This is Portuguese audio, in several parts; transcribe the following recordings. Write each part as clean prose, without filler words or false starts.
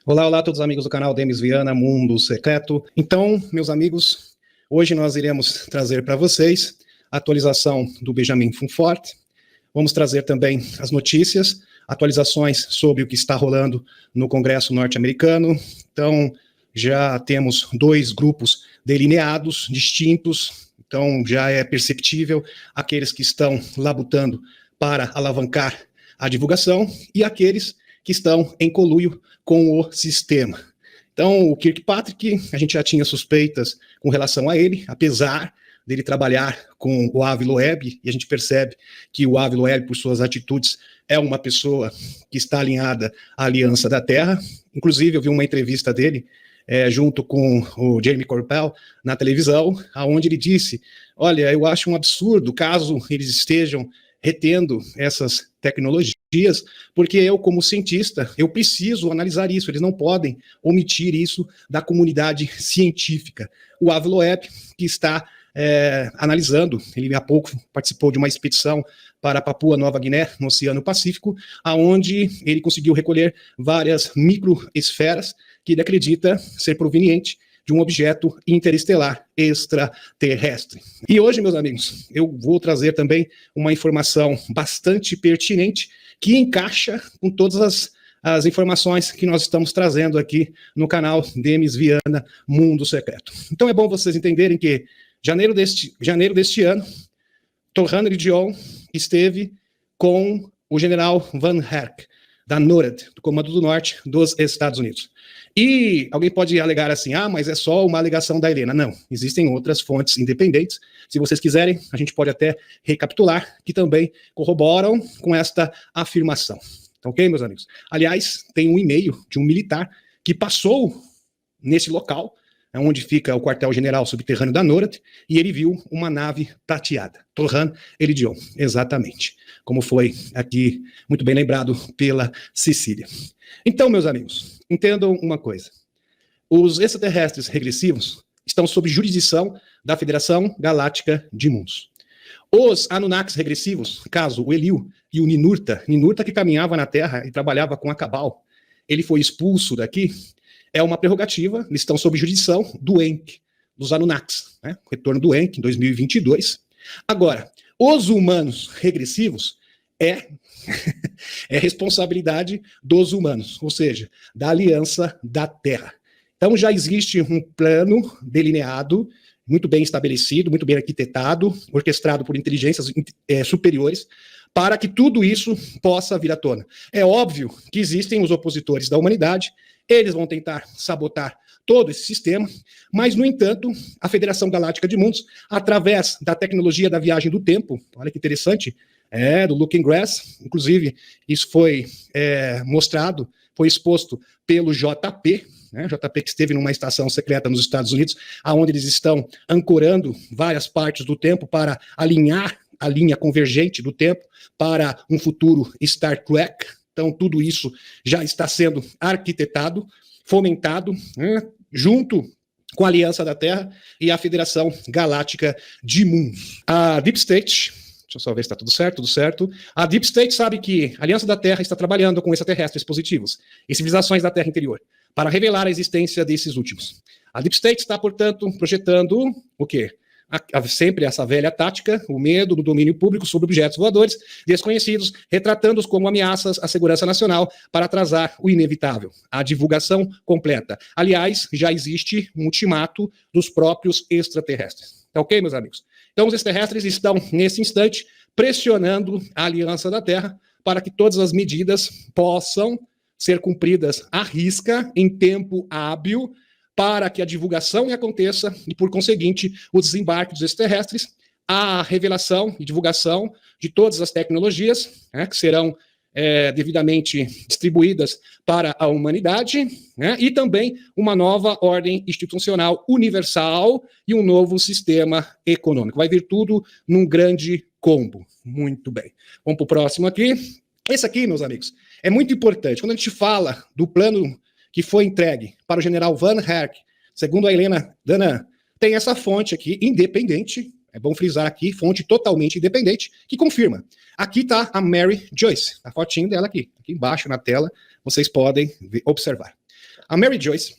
Olá, olá a todos os amigos do canal Demis Viana, Mundo Secreto. Então, meus amigos, hoje nós iremos trazer para vocês a atualização do Benjamin Fonfort. Vamos trazer também as notícias, atualizações sobre o que está rolando no Congresso norte-americano. Então, já temos dois grupos delineados, distintos. Então, já é perceptível aqueles que estão labutando para alavancar a divulgação e aqueles que estão em conluio com o sistema. Então, o Kirkpatrick, a gente já tinha suspeitas com relação a ele, apesar dele trabalhar com o Avi Loeb, e a gente percebe que o Avi Loeb, por suas atitudes, é uma pessoa que está alinhada à Aliança da Terra. Inclusive, eu vi uma entrevista dele, junto com o Jeremy Corbell, na televisão, onde ele disse, olha, eu acho um absurdo caso eles estejam retendo essas tecnologias, porque eu, como cientista, eu preciso analisar isso, eles não podem omitir isso da comunidade científica. O Avi Loeb, que está analisando, ele há pouco participou de uma expedição para Papua Nova Guiné, no Oceano Pacífico, aonde ele conseguiu recolher várias microesferas que ele acredita ser proveniente de um objeto interestelar extraterrestre. E hoje, meus amigos, eu vou trazer também uma informação bastante pertinente que encaixa com todas as informações que nós estamos trazendo aqui no canal Demis Viana Mundo Secreto. Então é bom vocês entenderem que janeiro deste ano, Torhan Ridion esteve com o general Van Herk, da NORAD, do Comando do Norte dos Estados Unidos. E alguém pode alegar assim, mas é só uma alegação da Helena. Não, existem outras fontes independentes. Se vocês quiserem, a gente pode até recapitular, que também corroboram com esta afirmação. Então, ok, meus amigos? Aliás, tem um e-mail de um militar que passou nesse local, onde fica o quartel-general subterrâneo da NORAD, e ele viu uma nave prateada. Torhan Ridion, exatamente. Como foi aqui muito bem lembrado pela Cecília. Então, meus amigos, entendam uma coisa. Os extraterrestres regressivos estão sob jurisdição da Federação Galáctica de Mundos. Os Anunnakis regressivos, caso o Eliu e o Ninurta que caminhava na Terra e trabalhava com a Cabal, ele foi expulso daqui, é uma prerrogativa, eles estão sob jurisdição do Enki, dos Anunnakis, né? Retorno do Enki em 2022. Agora, os humanos regressivos é responsabilidade dos humanos, ou seja, da Aliança da Terra. Então já existe um plano delineado, muito bem estabelecido, muito bem arquitetado, orquestrado por inteligências superiores, para que tudo isso possa vir à tona. É óbvio que existem os opositores da humanidade, eles vão tentar sabotar todo esse sistema, mas, no entanto, a Federação Galáctica de Mundos, através da tecnologia da viagem do tempo, olha que interessante, do Looking Glass, inclusive isso foi mostrado, foi exposto pelo JP, né, JP que esteve numa estação secreta nos Estados Unidos, onde eles estão ancorando várias partes do tempo para alinhar a linha convergente do tempo para um futuro Star Trek. Então, tudo isso já está sendo arquitetado, fomentado, né, junto com a Aliança da Terra e a Federação Galáctica de Mundos. A Deep State, deixa eu só ver se está tudo certo. A Deep State sabe que a Aliança da Terra está trabalhando com extraterrestres positivos e civilizações da Terra interior para revelar a existência desses últimos. A Deep State está, portanto, projetando o quê? Sempre essa velha tática, o medo do domínio público sobre objetos voadores desconhecidos, retratando-os como ameaças à segurança nacional para atrasar o inevitável, a divulgação completa. Aliás, já existe um ultimato dos próprios extraterrestres. Tá ok, meus amigos? Então, os extraterrestres estão, nesse instante, pressionando a Aliança da Terra para que todas as medidas possam ser cumpridas à risca, em tempo hábil, para que a divulgação aconteça e, por conseguinte, o desembarque dos extraterrestres, a revelação e divulgação de todas as tecnologias, né, que serão devidamente distribuídas para a humanidade, né, e também uma nova ordem institucional universal e um novo sistema econômico. Vai vir tudo num grande combo. Muito bem. Vamos para o próximo aqui. Esse aqui, meus amigos, é muito importante. Quando a gente fala do plano que foi entregue para o general Van Herk, segundo a Helena Danan, tem essa fonte aqui, independente, é bom frisar aqui, fonte totalmente independente, que confirma. Aqui está a Mary Joyce, a fotinho dela aqui embaixo na tela, vocês podem observar. A Mary Joyce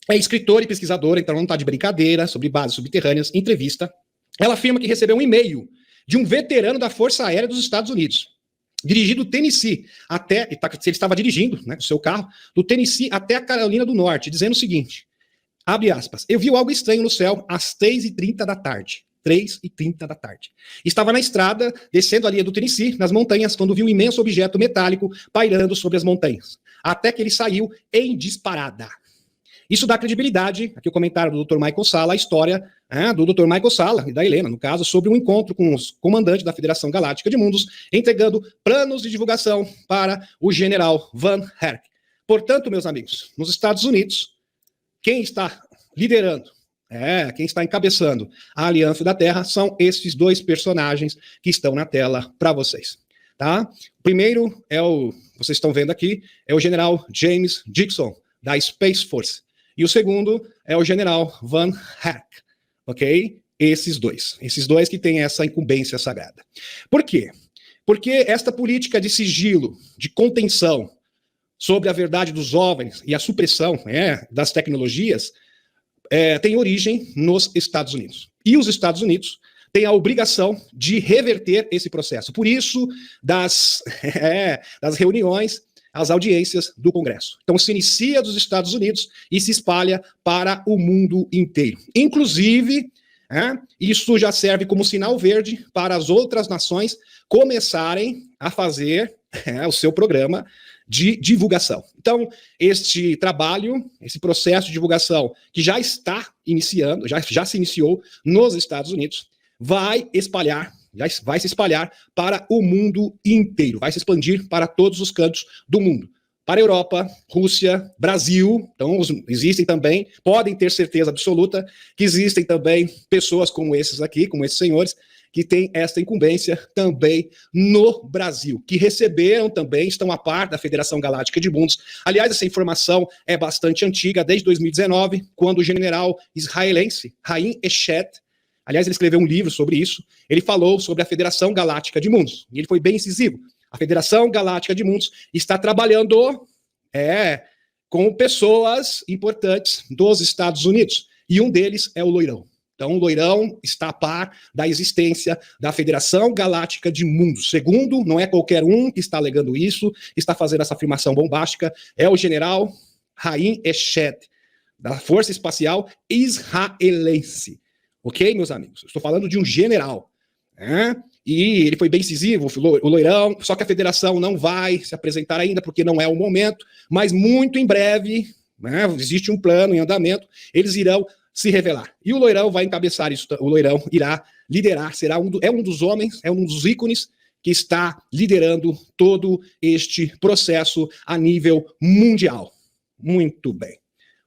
é escritora e pesquisadora, então não está de brincadeira, sobre bases subterrâneas, entrevista. Ela afirma que recebeu um e-mail de um veterano da Força Aérea dos Estados Unidos, dirigido do Tennessee até, ele estava dirigindo, né, o seu carro, do Tennessee até a Carolina do Norte, dizendo o seguinte, abre aspas, eu vi algo estranho no céu às 3h30 da tarde. 3h30 da tarde. Estava na estrada, descendo a linha do Tennessee, nas montanhas, quando vi um imenso objeto metálico pairando sobre as montanhas, até que ele saiu em disparada. Isso dá credibilidade, aqui o comentário do Dr. Michael Salla, a história do Dr. Michael Salla e da Helena, no caso, sobre um encontro com os comandantes da Federação Galáctica de Mundos, entregando planos de divulgação para o general Van Herk. Portanto, meus amigos, nos Estados Unidos, quem está liderando, quem está encabeçando a Aliança da Terra são esses dois personagens que estão na tela para vocês. Tá? O primeiro vocês estão vendo aqui, é o general James Dixon, da Space Force. E o segundo é o general Van Herk, ok? Esses dois que têm essa incumbência sagrada. Por quê? Porque esta política de sigilo, de contenção sobre a verdade dos OVNIs e a supressão das tecnologias tem origem nos Estados Unidos. E os Estados Unidos têm a obrigação de reverter esse processo. Por isso, das reuniões, as audiências do Congresso. Então, se inicia dos Estados Unidos e se espalha para o mundo inteiro. Inclusive, isso já serve como sinal verde para as outras nações começarem a fazer o seu programa de divulgação. Então, este trabalho, esse processo de divulgação que já está iniciando, já se iniciou nos Estados Unidos, vai se espalhar para o mundo inteiro, vai se expandir para todos os cantos do mundo. Para a Europa, Rússia, Brasil, então existem também, podem ter certeza absoluta que existem também pessoas como esses aqui, como esses senhores, que têm esta incumbência também no Brasil, que receberam também, estão a par da Federação Galáctica de Mundos. Aliás, essa informação é bastante antiga, desde 2019, quando o general israelense Haim Eshet, aliás, ele escreveu um livro sobre isso, ele falou sobre a Federação Galáctica de Mundos, e ele foi bem incisivo. A Federação Galáctica de Mundos está trabalhando com pessoas importantes dos Estados Unidos, e um deles é o Loirão. Então, o Loirão está a par da existência da Federação Galáctica de Mundos. Segundo, não é qualquer um que está alegando isso, está fazendo essa afirmação bombástica, é o general Haim Eshet, da Força Espacial Israelense. Ok, meus amigos? Estou falando de um general. E ele foi bem incisivo, o Loirão, só que a federação não vai se apresentar ainda, porque não é o momento, mas muito em breve, existe um plano em andamento, eles irão se revelar. E o Loirão vai encabeçar isso, o Loirão irá liderar, é um dos homens, é um dos ícones que está liderando todo este processo a nível mundial. Muito bem.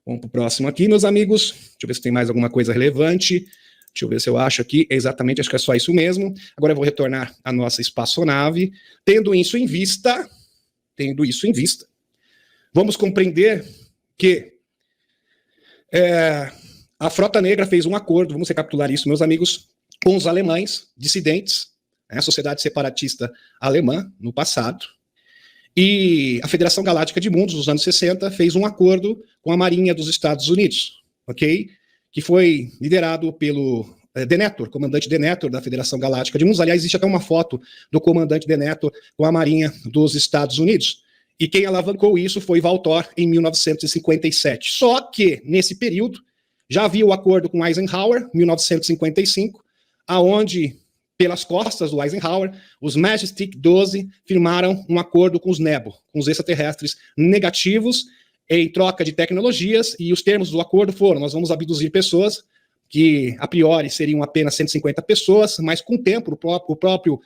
Vamos para o próximo aqui, meus amigos. Deixa eu ver se tem mais alguma coisa relevante. Deixa eu ver se eu acho aqui. Exatamente, acho que é só isso mesmo. Agora eu vou retornar à nossa espaçonave. Tendo isso em vista, vamos compreender que a Frota Negra fez um acordo, vamos recapitular isso, meus amigos, com os alemães dissidentes, a Sociedade Separatista Alemã, no passado, e a Federação Galáctica de Mundos, nos anos 60, fez um acordo com a Marinha dos Estados Unidos, ok? Que foi liderado pelo Denethor, comandante Denethor da Federação Galáctica de Mundos. Aliás, existe até uma foto do comandante Denethor com a Marinha dos Estados Unidos. E quem alavancou isso foi Valtor, em 1957. Só que, nesse período, já havia o acordo com Eisenhower, 1955, aonde, pelas costas do Eisenhower, os Majestic 12 firmaram um acordo com os Nebo, com os extraterrestres negativos, em troca de tecnologias, e os termos do acordo foram: nós vamos abduzir pessoas, que a priori seriam apenas 150 pessoas, mas com o tempo, o próprio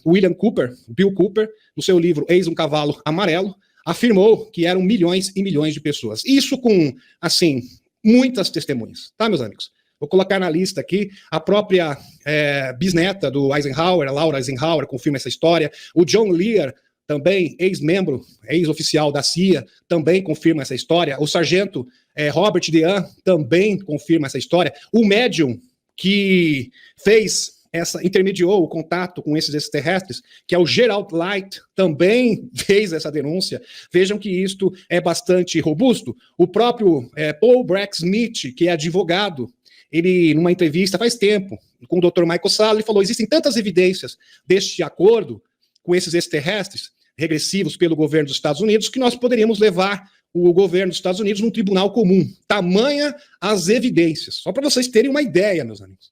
Bill Cooper, no seu livro Eis um Cavalo Amarelo, afirmou que eram milhões e milhões de pessoas. Isso com, assim, muitas testemunhas, tá, meus amigos? Vou colocar na lista aqui, a própria bisneta do Eisenhower, a Laura Eisenhower, confirma essa história. O John Lear, também ex-membro, ex-oficial da CIA, também confirma essa história. O sargento Robert Dean também confirma essa história. O médium que fez intermediou o contato com esses extraterrestres, que é o Gerald Light, também fez essa denúncia. Vejam que isto é bastante robusto. O próprio Paul Brack-Smith, que é advogado, ele, numa entrevista faz tempo, com o Dr. Michael Salla, ele falou: existem tantas evidências deste acordo com esses extraterrestres, regressivos pelo governo dos Estados Unidos, que nós poderíamos levar o governo dos Estados Unidos num tribunal comum. Tamanha as evidências. Só para vocês terem uma ideia, meus amigos.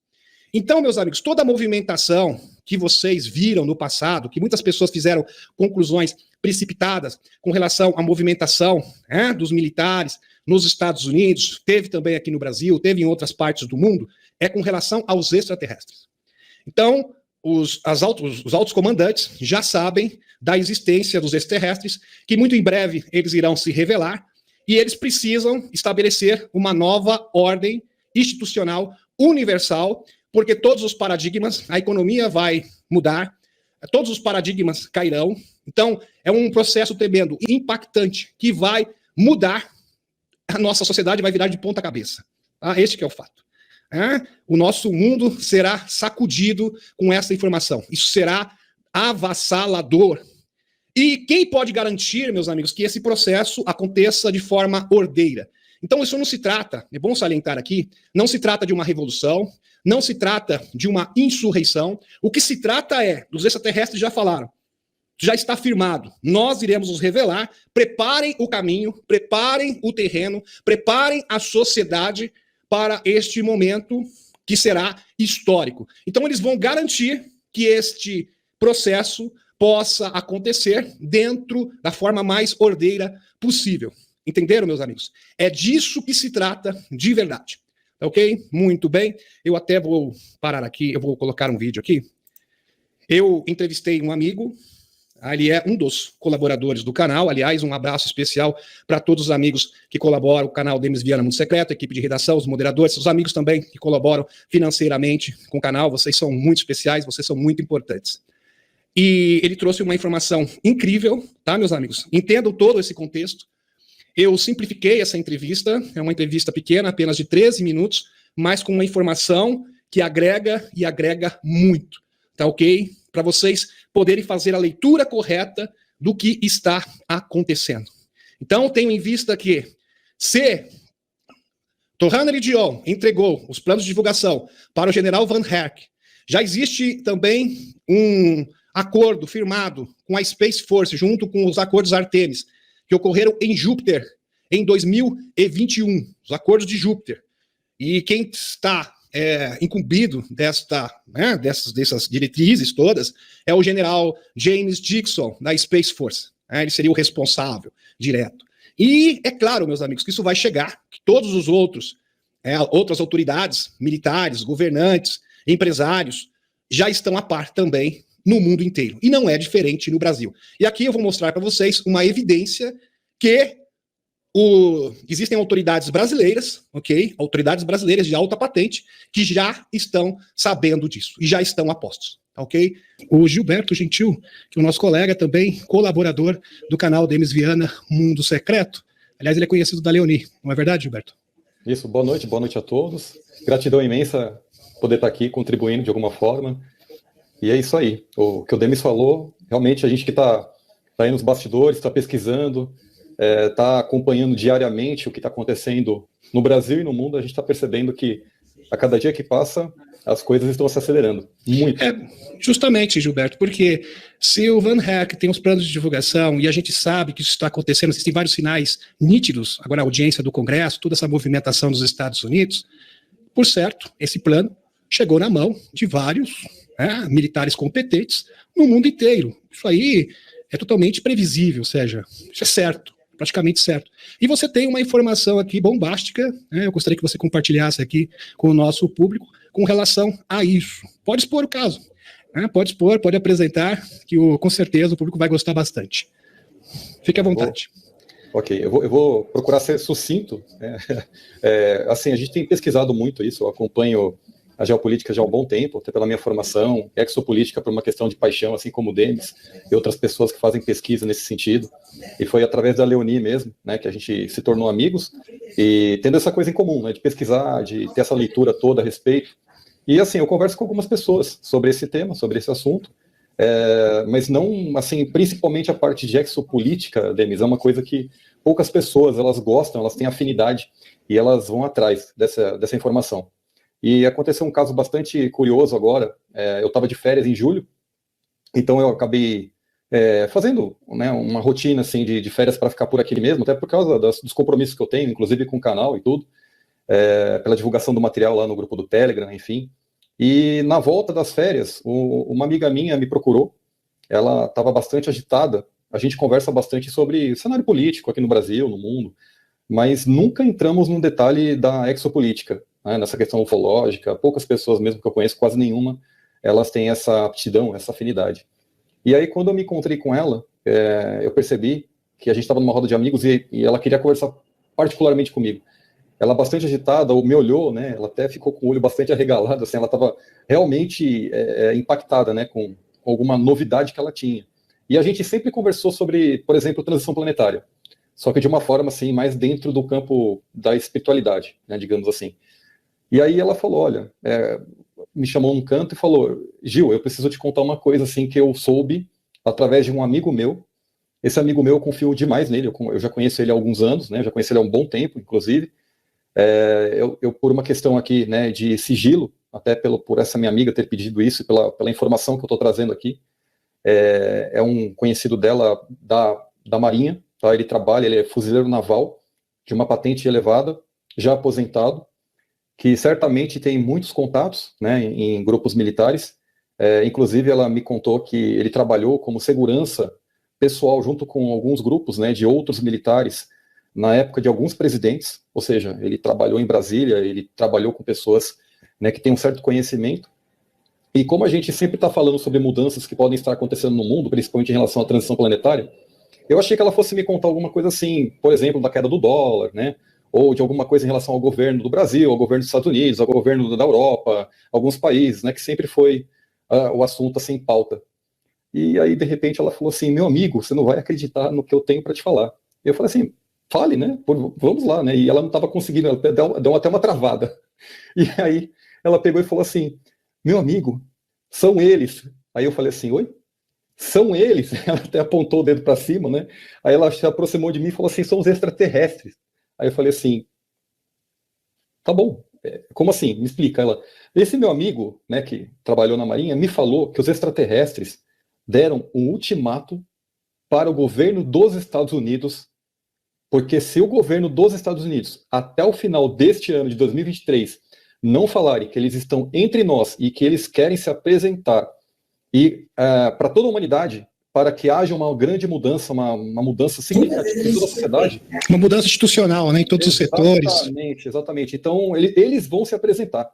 Então, meus amigos, toda a movimentação que vocês viram no passado, que muitas pessoas fizeram conclusões precipitadas com relação à movimentação dos militares nos Estados Unidos, teve também aqui no Brasil, teve em outras partes do mundo, é com relação aos extraterrestres. Então, os altos comandantes já sabem da existência dos extraterrestres, que muito em breve eles irão se revelar, e eles precisam estabelecer uma nova ordem institucional universal, porque todos os paradigmas, a economia vai mudar, todos os paradigmas cairão. Então, é um processo tremendo, impactante, que vai mudar a nossa sociedade, vai virar de ponta cabeça. Tá? Este que é o fato. O nosso mundo será sacudido com essa informação. Isso será avassalador. E quem pode garantir, meus amigos, que esse processo aconteça de forma ordeira? Então, isso não se trata, é bom salientar aqui, não se trata de uma revolução, não se trata de uma insurreição. O que se trata é, os extraterrestres já falaram, já está firmado, nós iremos nos revelar, preparem o caminho, preparem o terreno, preparem a sociedade para este momento que será histórico. Então, eles vão garantir que este processo possa acontecer dentro da forma mais ordeira possível. Entenderam, meus amigos? É disso que se trata de verdade. Ok? Muito bem. Eu até vou parar aqui, eu vou colocar um vídeo aqui. Eu entrevistei um amigo, ele é um dos colaboradores do canal. Aliás, um abraço especial para todos os amigos que colaboram, o canal Demis Viana Mundo Secreto, a equipe de redação, os moderadores, os amigos também que colaboram financeiramente com o canal. Vocês são muito especiais, vocês são muito importantes. E ele trouxe uma informação incrível, tá, meus amigos? Entendam todo esse contexto. Eu simplifiquei essa entrevista, é uma entrevista pequena, apenas de 13 minutos, mas com uma informação que agrega e agrega muito, tá ok? Para vocês poderem fazer a leitura correta do que está acontecendo. Então, tenho em vista que, se Torrana Lidion entregou os planos de divulgação para o general Van Herk, já existe também um acordo firmado com a Space Force, junto com os acordos Artemis, que ocorreram em Júpiter em 2021, os acordos de Júpiter. E quem está incumbido dessas diretrizes todas é o general James Dixon, da Space Force. Ele seria o responsável direto. E é claro, meus amigos, que isso vai chegar, que todos os outras autoridades militares, governantes, empresários, já estão a par também no mundo inteiro. E não é diferente no Brasil. E aqui eu vou mostrar para vocês uma evidência que existem autoridades brasileiras, ok? Autoridades brasileiras de alta patente que já estão sabendo disso e já estão a postos, ok? O Gilberto Gentil, que é o nosso colega também, colaborador do canal Demis Viana Mundo Secreto. Aliás, ele é conhecido da Leoni, não é verdade, Gilberto? Isso, boa noite a todos. Gratidão imensa poder estar aqui contribuindo de alguma forma. E é isso aí. O que o Demis falou, realmente a gente que está aí nos bastidores, está pesquisando, está acompanhando diariamente o que está acontecendo no Brasil e no mundo, a gente está percebendo que a cada dia que passa, as coisas estão se acelerando. Muito. Justamente, Gilberto, porque se o Van Herk tem os planos de divulgação e a gente sabe que isso está acontecendo, existem vários sinais nítidos, agora a audiência do Congresso, toda essa movimentação dos Estados Unidos, por certo, esse plano chegou na mão de vários militares competentes no mundo inteiro. Isso aí é totalmente previsível, ou seja, isso é certo, praticamente certo. E você tem uma informação aqui bombástica, eu gostaria que você compartilhasse aqui com o nosso público com relação a isso. Pode expor o caso, pode expor, pode apresentar, que com certeza o público vai gostar bastante. Fique à vontade. Ok, eu vou procurar ser sucinto. Assim, a gente tem pesquisado muito isso, eu acompanho a geopolítica já há um bom tempo, até pela minha formação, exopolítica por uma questão de paixão, assim como o Demis e outras pessoas que fazem pesquisa nesse sentido. E foi através da Leoni mesmo, que a gente se tornou amigos, e tendo essa coisa em comum, de pesquisar, de ter essa leitura toda a respeito. E assim, eu converso com algumas pessoas sobre esse tema, sobre esse assunto, mas não, assim, principalmente a parte de exopolítica, Demis, é uma coisa que poucas pessoas, elas gostam, elas têm afinidade, e elas vão atrás dessa informação. E aconteceu um caso bastante curioso agora, eu estava de férias em julho, então eu acabei fazendo, né, uma rotina assim, de férias para ficar por aqui mesmo, até por causa dos compromissos que eu tenho, inclusive com o canal e tudo, pela divulgação do material lá no grupo do Telegram, enfim. E na volta das férias, uma amiga minha me procurou, ela estava bastante agitada, a gente conversa bastante sobre cenário político aqui no Brasil, no mundo, mas nunca entramos num detalhe da exopolítica, né, nessa questão ufológica. Poucas pessoas, mesmo que eu conheço, quase nenhuma, elas têm essa aptidão, essa afinidade. E aí, quando eu me encontrei com ela, eu percebi que a gente estava numa roda de amigos e ela queria conversar particularmente comigo. Ela bastante agitada, me olhou, né? Ela até ficou com o olho bastante arregalado, assim, ela estava realmente impactada, né, com alguma novidade que ela tinha. E a gente sempre conversou sobre, por exemplo, transição planetária, só que de uma forma assim, mais dentro do campo da espiritualidade, né, digamos assim. E aí ela falou, olha, me chamou num canto e falou, Gil, eu preciso te contar uma coisa assim que eu soube através de um amigo meu. Esse amigo meu, eu confio demais nele, eu já conheço ele há alguns anos, né, já conheço ele há um bom tempo, inclusive. Eu por uma questão aqui, né, de sigilo, até por essa minha amiga ter pedido isso, pela informação que eu estou trazendo aqui, é um conhecido dela da Marinha, tá? Ele é fuzileiro naval, de uma patente elevada, já aposentado, que certamente tem muitos contatos, né, em grupos militares. Inclusive, ela me contou que ele trabalhou como segurança pessoal junto com alguns grupos, né, de outros militares na época de alguns presidentes, ou seja, ele trabalhou em Brasília, ele trabalhou com pessoas, né, que têm um certo conhecimento. E como a gente sempre está falando sobre mudanças que podem estar acontecendo no mundo, principalmente em relação à transição planetária, eu achei que ela fosse me contar alguma coisa assim, por exemplo, da queda do dólar, né, ou de alguma coisa em relação ao governo do Brasil, ao governo dos Estados Unidos, ao governo da Europa, alguns países, né, que sempre foi o assunto assim em pauta. E aí, de repente, ela falou assim, meu amigo, você não vai acreditar no que eu tenho para te falar. Eu falei assim, fale, né, vamos lá, né, e ela não estava conseguindo, ela deu até uma travada. E aí, ela pegou e falou assim, meu amigo, são eles. Aí eu falei assim, oi? São eles? Ela até apontou o dedo para cima, né, aí ela se aproximou de mim e falou assim, são os extraterrestres. Aí eu falei assim, tá bom, como assim? Me explica. Esse meu amigo, né, que trabalhou na Marinha, me falou que os extraterrestres deram um ultimato para o governo dos Estados Unidos, porque se o governo dos Estados Unidos, até o final deste ano de 2023, não falarem que eles estão entre nós e que eles querem se apresentar e para toda a humanidade, para que haja uma grande mudança, uma mudança significativa em toda a sociedade. Uma mudança institucional, né, em todos os setores. Exatamente. Então, eles vão se apresentar.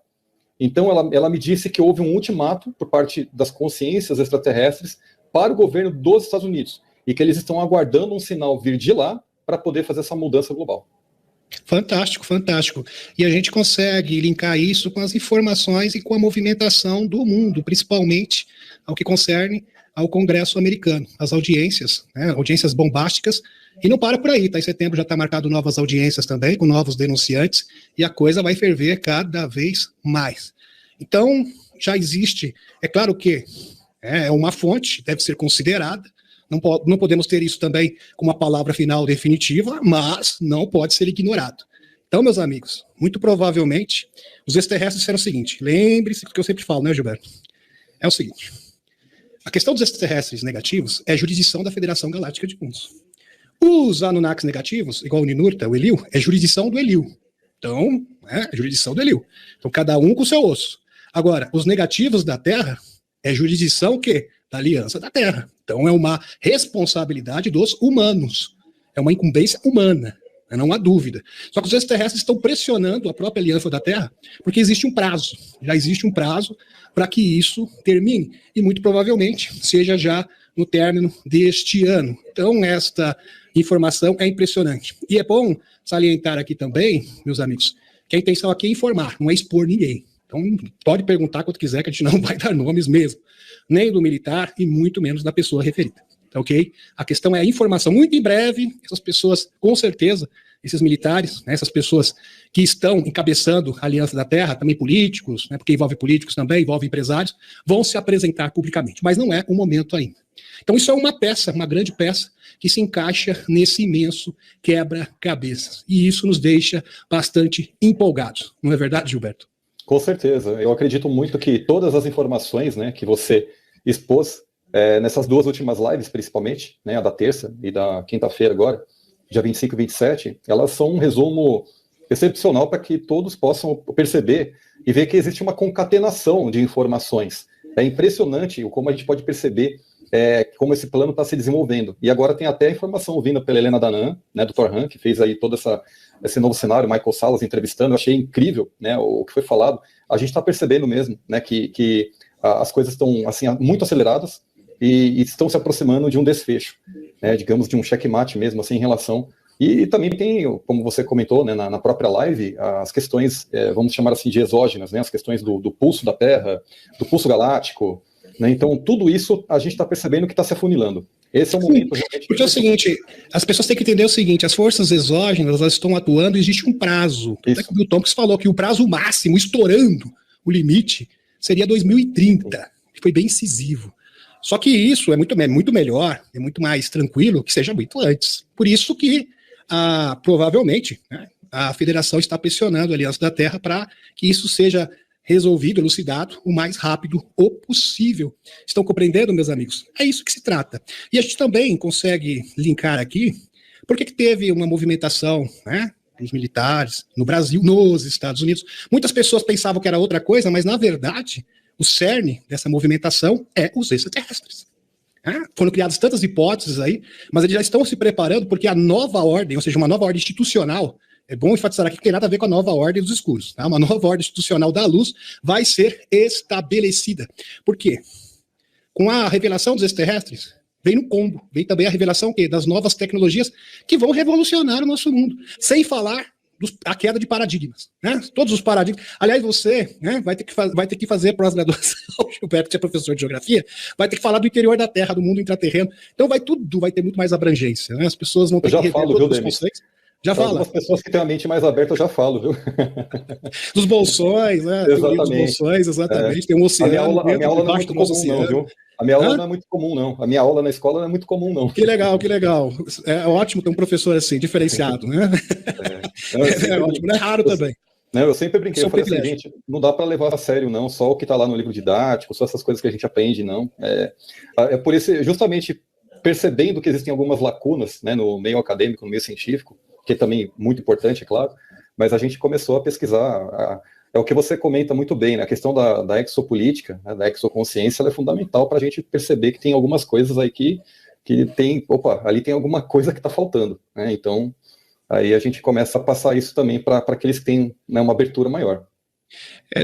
Então, ela me disse que houve um ultimato por parte das consciências extraterrestres para o governo dos Estados Unidos e que eles estão aguardando um sinal vir de lá para poder fazer essa mudança global. Fantástico, fantástico. E a gente consegue linkar isso com as informações e com a movimentação do mundo, principalmente ao que concerne ao Congresso americano, as audiências, né, audiências bombásticas, e não para por aí, tá? Em setembro já está marcado novas audiências também, com novos denunciantes, e a coisa vai ferver cada vez mais. Então, já existe, é claro que é uma fonte, deve ser considerada, não podemos ter isso também como uma palavra final definitiva, mas não pode ser ignorado. Então, meus amigos, muito provavelmente, os extraterrestres disseram o seguinte, lembre-se do que eu sempre falo, né, Gilberto? É o seguinte, a questão dos extraterrestres negativos é a jurisdição da Federação Galáctica de Mundos. Os Anunnakis negativos, igual o Ninurta, o Elil, é jurisdição do Elil. Então, é jurisdição do Elil. Então, cada um com o seu osso. Agora, os negativos da Terra é jurisdição o quê? Da Aliança da Terra. Então, é uma responsabilidade dos humanos. É uma incumbência humana, não há dúvida. Só que os extraterrestres estão pressionando a própria Aliança da Terra, porque existe um prazo. Já existe um prazo para que isso termine. E muito provavelmente seja já no término deste ano. Então, esta informação é impressionante. E é bom salientar aqui também, meus amigos, que a intenção aqui é informar, não é expor ninguém. Então, pode perguntar quanto quiser, que a gente não vai dar nomes mesmo. Nem do militar e muito menos da pessoa referida. Ok? A questão é a informação. Muito em breve, essas pessoas, com certeza, esses militares, né, essas pessoas que estão encabeçando a Aliança da Terra, também políticos, né, porque envolve políticos também, envolve empresários, vão se apresentar publicamente, mas não é o momento ainda. Então isso é uma peça, uma grande peça, que se encaixa nesse imenso quebra-cabeças. E isso nos deixa bastante empolgados. Não é verdade, Gilberto? Com certeza. Eu acredito muito que todas as informações, né, que você expôs, nessas duas últimas lives, principalmente, né, a da terça e da quinta-feira agora, dia 25 e 27, elas são um resumo excepcional para que todos possam perceber e ver que existe uma concatenação de informações. É impressionante como a gente pode perceber como esse plano está se desenvolvendo. E agora tem até a informação vinda pela Helena Danaan, né, do Torhan, que fez aí todo esse novo cenário, Michael Salas entrevistando. Eu achei incrível, né, o que foi falado. A gente está percebendo mesmo, né, que as coisas estão assim, muito aceleradas e estão se aproximando de um desfecho, né, digamos, de um checkmate mesmo, assim, em relação. E também tem, como você comentou, né, na própria live, as questões, vamos chamar assim, de exógenas, né, as questões do pulso da Terra, do pulso galáctico, né, então tudo isso a gente está percebendo que está se afunilando. Esse é o momento realmente. Porque é o seguinte, as pessoas têm que entender o seguinte, as forças exógenas, elas estão atuando e existe um prazo. Até que o Bill Tompkins falou que o prazo máximo, estourando o limite, seria 2030, que foi bem incisivo. Só que isso é muito melhor, é muito mais tranquilo que seja muito antes. Por isso que, provavelmente, né, a federação está pressionando a Aliança da Terra para que isso seja resolvido, elucidado, o mais rápido o possível. Estão compreendendo, meus amigos? É isso que se trata. E a gente também consegue linkar aqui, porque que teve uma movimentação, né, dos militares no Brasil, nos Estados Unidos. Muitas pessoas pensavam que era outra coisa, mas, na verdade, o cerne dessa movimentação é os extraterrestres. Foram criadas tantas hipóteses aí, mas eles já estão se preparando porque a nova ordem, ou seja, uma nova ordem institucional, é bom enfatizar aqui que tem nada a ver com a nova ordem dos escuros. Tá? Uma nova ordem institucional da luz vai ser estabelecida. Por quê? Com a revelação dos extraterrestres, vem no combo, vem também a revelação das novas tecnologias que vão revolucionar o nosso mundo. Sem falar a queda de paradigmas, né? Todos os paradigmas. Aliás, você, né, vai ter que fazer pós-graduação, o Gilberto, que é professor de geografia, vai ter que falar do interior da Terra, do mundo intraterreno. Então vai ter muito mais abrangência, né? As pessoas vão ter que rever todos os conceitos. Já fala. As pessoas que têm a mente mais aberta, eu já falo, viu? Dos bolsões, né? Exatamente. Dos bolsões, exatamente. Tem um oceano. A minha aula não é muito comum, não, viu? A minha aula não é muito comum, não. A minha aula na escola não é muito comum, não. Que legal, que legal. É ótimo ter um professor assim, diferenciado, né? É ótimo, não é raro também. Eu sempre brinquei, eu falei assim, gente, não dá para levar a sério, não, só o que está lá no livro didático, só essas coisas que a gente aprende, não. É por isso, justamente percebendo que existem algumas lacunas, né, no meio acadêmico, no meio científico, que é também muito importante, é claro, mas a gente começou a pesquisar. É o que você comenta muito bem, né? A questão da exopolítica, né, da exoconsciência, ela é fundamental para a gente perceber que tem algumas coisas aí que tem, ali tem alguma coisa que está faltando, né? Então, aí a gente começa a passar isso também para aqueles que têm, né, uma abertura maior.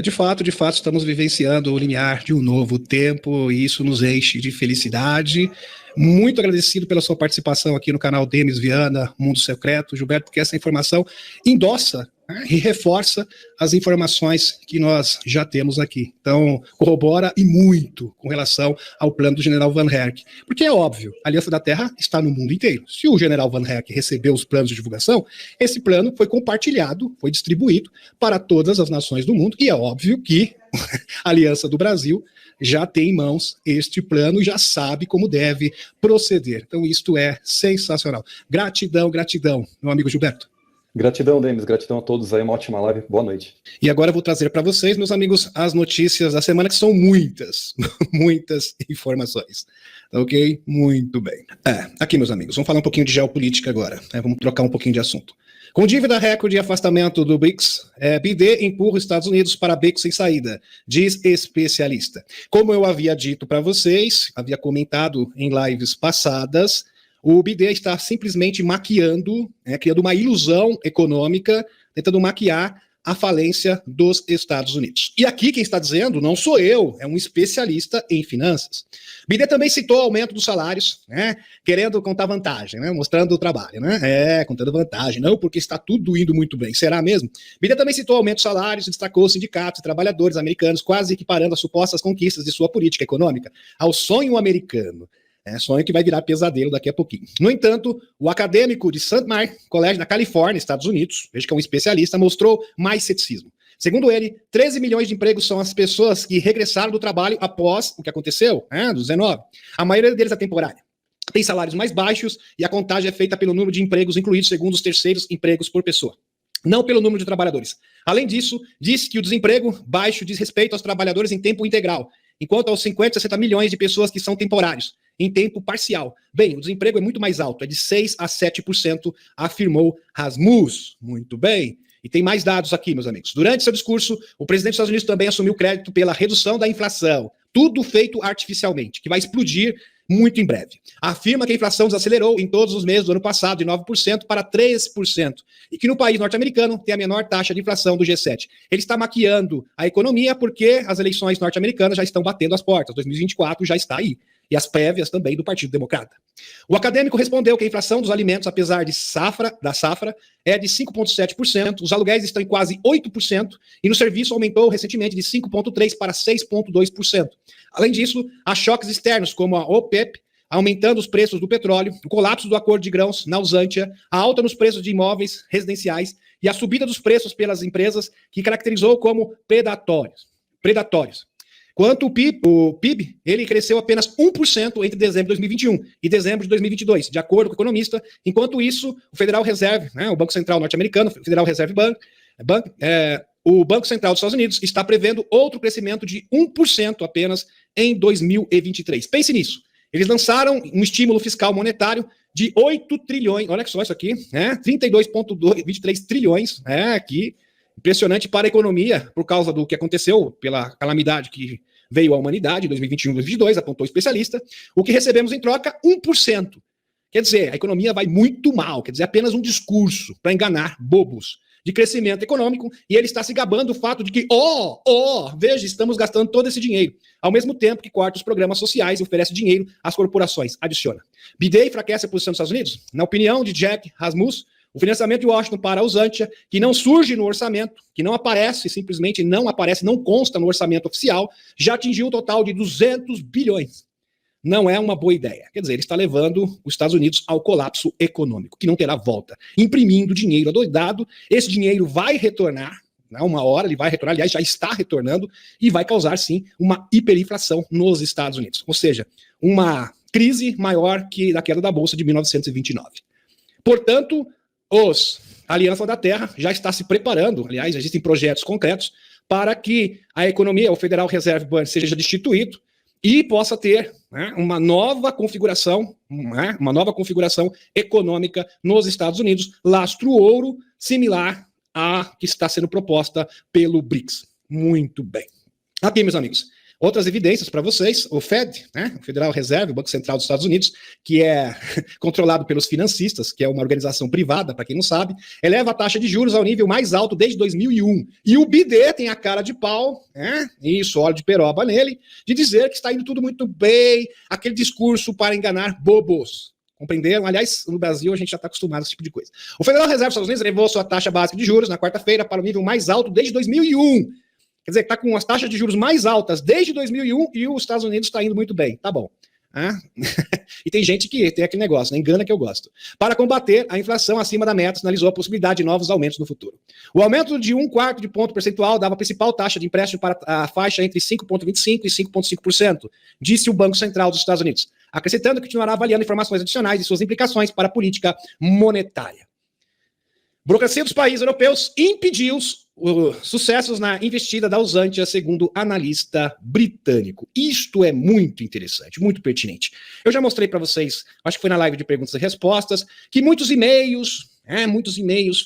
De fato, estamos vivenciando o limiar de um novo tempo e isso nos enche de felicidade. Muito agradecido pela sua participação aqui no canal Demis Viana, Mundo Secreto, Gilberto, porque essa informação endossa, né, e reforça as informações que nós já temos aqui. Então, corrobora e muito com relação ao plano do general Van Herk. Porque é óbvio, a Aliança da Terra está no mundo inteiro. Se o general Van Herk recebeu os planos de divulgação, esse plano foi compartilhado, foi distribuído para todas as nações do mundo, e é óbvio que a Aliança do Brasil já tem em mãos este plano e já sabe como deve proceder. Então, isto é sensacional. Gratidão, meu amigo Gilberto. Gratidão, Demis, gratidão a todos aí, uma ótima live, boa noite. E agora eu vou trazer para vocês, meus amigos, as notícias da semana, que são muitas, muitas informações. Ok? Muito bem. Aqui, meus amigos, vamos falar um pouquinho de geopolítica agora, né? Vamos trocar um pouquinho de assunto. Com dívida recorde e afastamento do BRICS, BID empurra os Estados Unidos para beco sem saída, diz especialista. Como eu havia dito para vocês, havia comentado em lives passadas, o BID está simplesmente maquiando, criando uma ilusão econômica, tentando maquiar a falência dos Estados Unidos. E aqui quem está dizendo não sou eu, é um especialista em finanças. BID também citou o aumento dos salários, né, querendo contar vantagem, né, mostrando o trabalho, né, contando vantagem, não porque está tudo indo muito bem, será mesmo? BID também citou o aumento dos salários, destacou sindicatos e trabalhadores americanos, quase equiparando as supostas conquistas de sua política econômica ao sonho americano. É sonho que vai virar pesadelo daqui a pouquinho. No entanto, o acadêmico de St. Mark College, na Califórnia, Estados Unidos, veja que é um especialista, mostrou mais ceticismo. Segundo ele, 13 milhões de empregos são as pessoas que regressaram do trabalho após o que aconteceu, do 19. A maioria deles é temporária. Tem salários mais baixos e a contagem é feita pelo número de empregos incluídos segundo os terceiros empregos por pessoa, não pelo número de trabalhadores. Além disso, diz que o desemprego baixo diz respeito aos trabalhadores em tempo integral, enquanto aos 50, 60 milhões de pessoas que são temporários, em tempo parcial. Bem, o desemprego é muito mais alto, é de 6 a 7%, afirmou Rasmus. Muito bem. E tem mais dados aqui, meus amigos. Durante seu discurso, o presidente dos Estados Unidos também assumiu crédito pela redução da inflação, tudo feito artificialmente, que vai explodir muito em breve. Afirma que a inflação desacelerou em todos os meses do ano passado, de 9% para 3%, e que no país norte-americano tem a menor taxa de inflação do G7. Ele está maquiando a economia porque as eleições norte-americanas já estão batendo as portas, 2024 já está aí, e as prévias também do Partido Democrata. O acadêmico respondeu que a inflação dos alimentos, apesar da safra, é de 5,7%, os aluguéis estão em quase 8%, e no serviço aumentou recentemente de 5,3% para 6,2%. Além disso, há choques externos, como a OPEP, aumentando os preços do petróleo, o colapso do acordo de grãos na Usântia, a alta nos preços de imóveis residenciais e a subida dos preços pelas empresas, que caracterizou como predatórios. Quanto o PIB, ele cresceu apenas 1% entre dezembro de 2021 e dezembro de 2022, de acordo com o economista. Enquanto isso, o Federal Reserve, o Banco Central norte-americano, o Federal Reserve Bank, o Banco Central dos Estados Unidos está prevendo outro crescimento de 1% apenas em 2023. Pense nisso. Eles lançaram um estímulo fiscal monetário de 8 trilhões, olha só isso aqui, 32,23 trilhões, aqui, impressionante para a economia, por causa do que aconteceu, pela calamidade que veio à humanidade em 2021 e 2022, apontou o especialista. O que recebemos em troca, 1%. Quer dizer, a economia vai muito mal, quer dizer, apenas um discurso para enganar bobos de crescimento econômico, e ele está se gabando do fato de que, veja, estamos gastando todo esse dinheiro, ao mesmo tempo que corta os programas sociais e oferece dinheiro às corporações, adiciona. Biden enfraquece a posição dos Estados Unidos? Na opinião de Jack Rasmus, o financiamento de Washington para a Usântia, que não surge no orçamento, que não aparece, simplesmente não aparece, não consta no orçamento oficial, já atingiu um total de 200 bilhões. Não é uma boa ideia. Quer dizer, ele está levando os Estados Unidos ao colapso econômico, que não terá volta. Imprimindo dinheiro adoidado, esse dinheiro vai retornar, uma hora ele vai retornar, aliás, já está retornando, e vai causar, sim, uma hiperinflação nos Estados Unidos. Ou seja, uma crise maior que da queda da Bolsa de 1929. Portanto, a Aliança da Terra já está se preparando, aliás, existem projetos concretos para que a economia, o Federal Reserve Bank, seja destituído e possa ter uma nova configuração econômica nos Estados Unidos, lastro ouro, similar à que está sendo proposta pelo BRICS. Muito bem. Aqui, meus amigos, outras evidências para vocês, o Fed, o Federal Reserve, o Banco Central dos Estados Unidos, que é controlado pelos financistas, que é uma organização privada, para quem não sabe, eleva a taxa de juros ao nível mais alto desde 2001. E o BID tem a cara de pau, isso, óleo de peroba nele, de dizer que está indo tudo muito bem, aquele discurso para enganar bobos. Compreenderam? Aliás, no Brasil a gente já está acostumado a esse tipo de coisa. O Federal Reserve dos Estados Unidos elevou sua taxa básica de juros na quarta-feira para o nível mais alto desde 2001. Quer dizer, está com as taxas de juros mais altas desde 2001 e os Estados Unidos está indo muito bem. Tá bom. E tem gente que tem aquele negócio, engana que eu gosto. Para combater a inflação acima da meta, sinalizou a possibilidade de novos aumentos no futuro. O aumento de 1/4 de ponto percentual dava a principal taxa de empréstimo para a faixa entre 5,25% e 5,5%, disse o Banco Central dos Estados Unidos, acrescentando que continuará avaliando informações adicionais e suas implicações para a política monetária. Burocracia dos países europeus impediu os sucessos na investida da Usântia, segundo analista britânico. Isto é muito interessante, muito pertinente. Eu já mostrei para vocês, acho que foi na live de perguntas e respostas, que muitos e-mails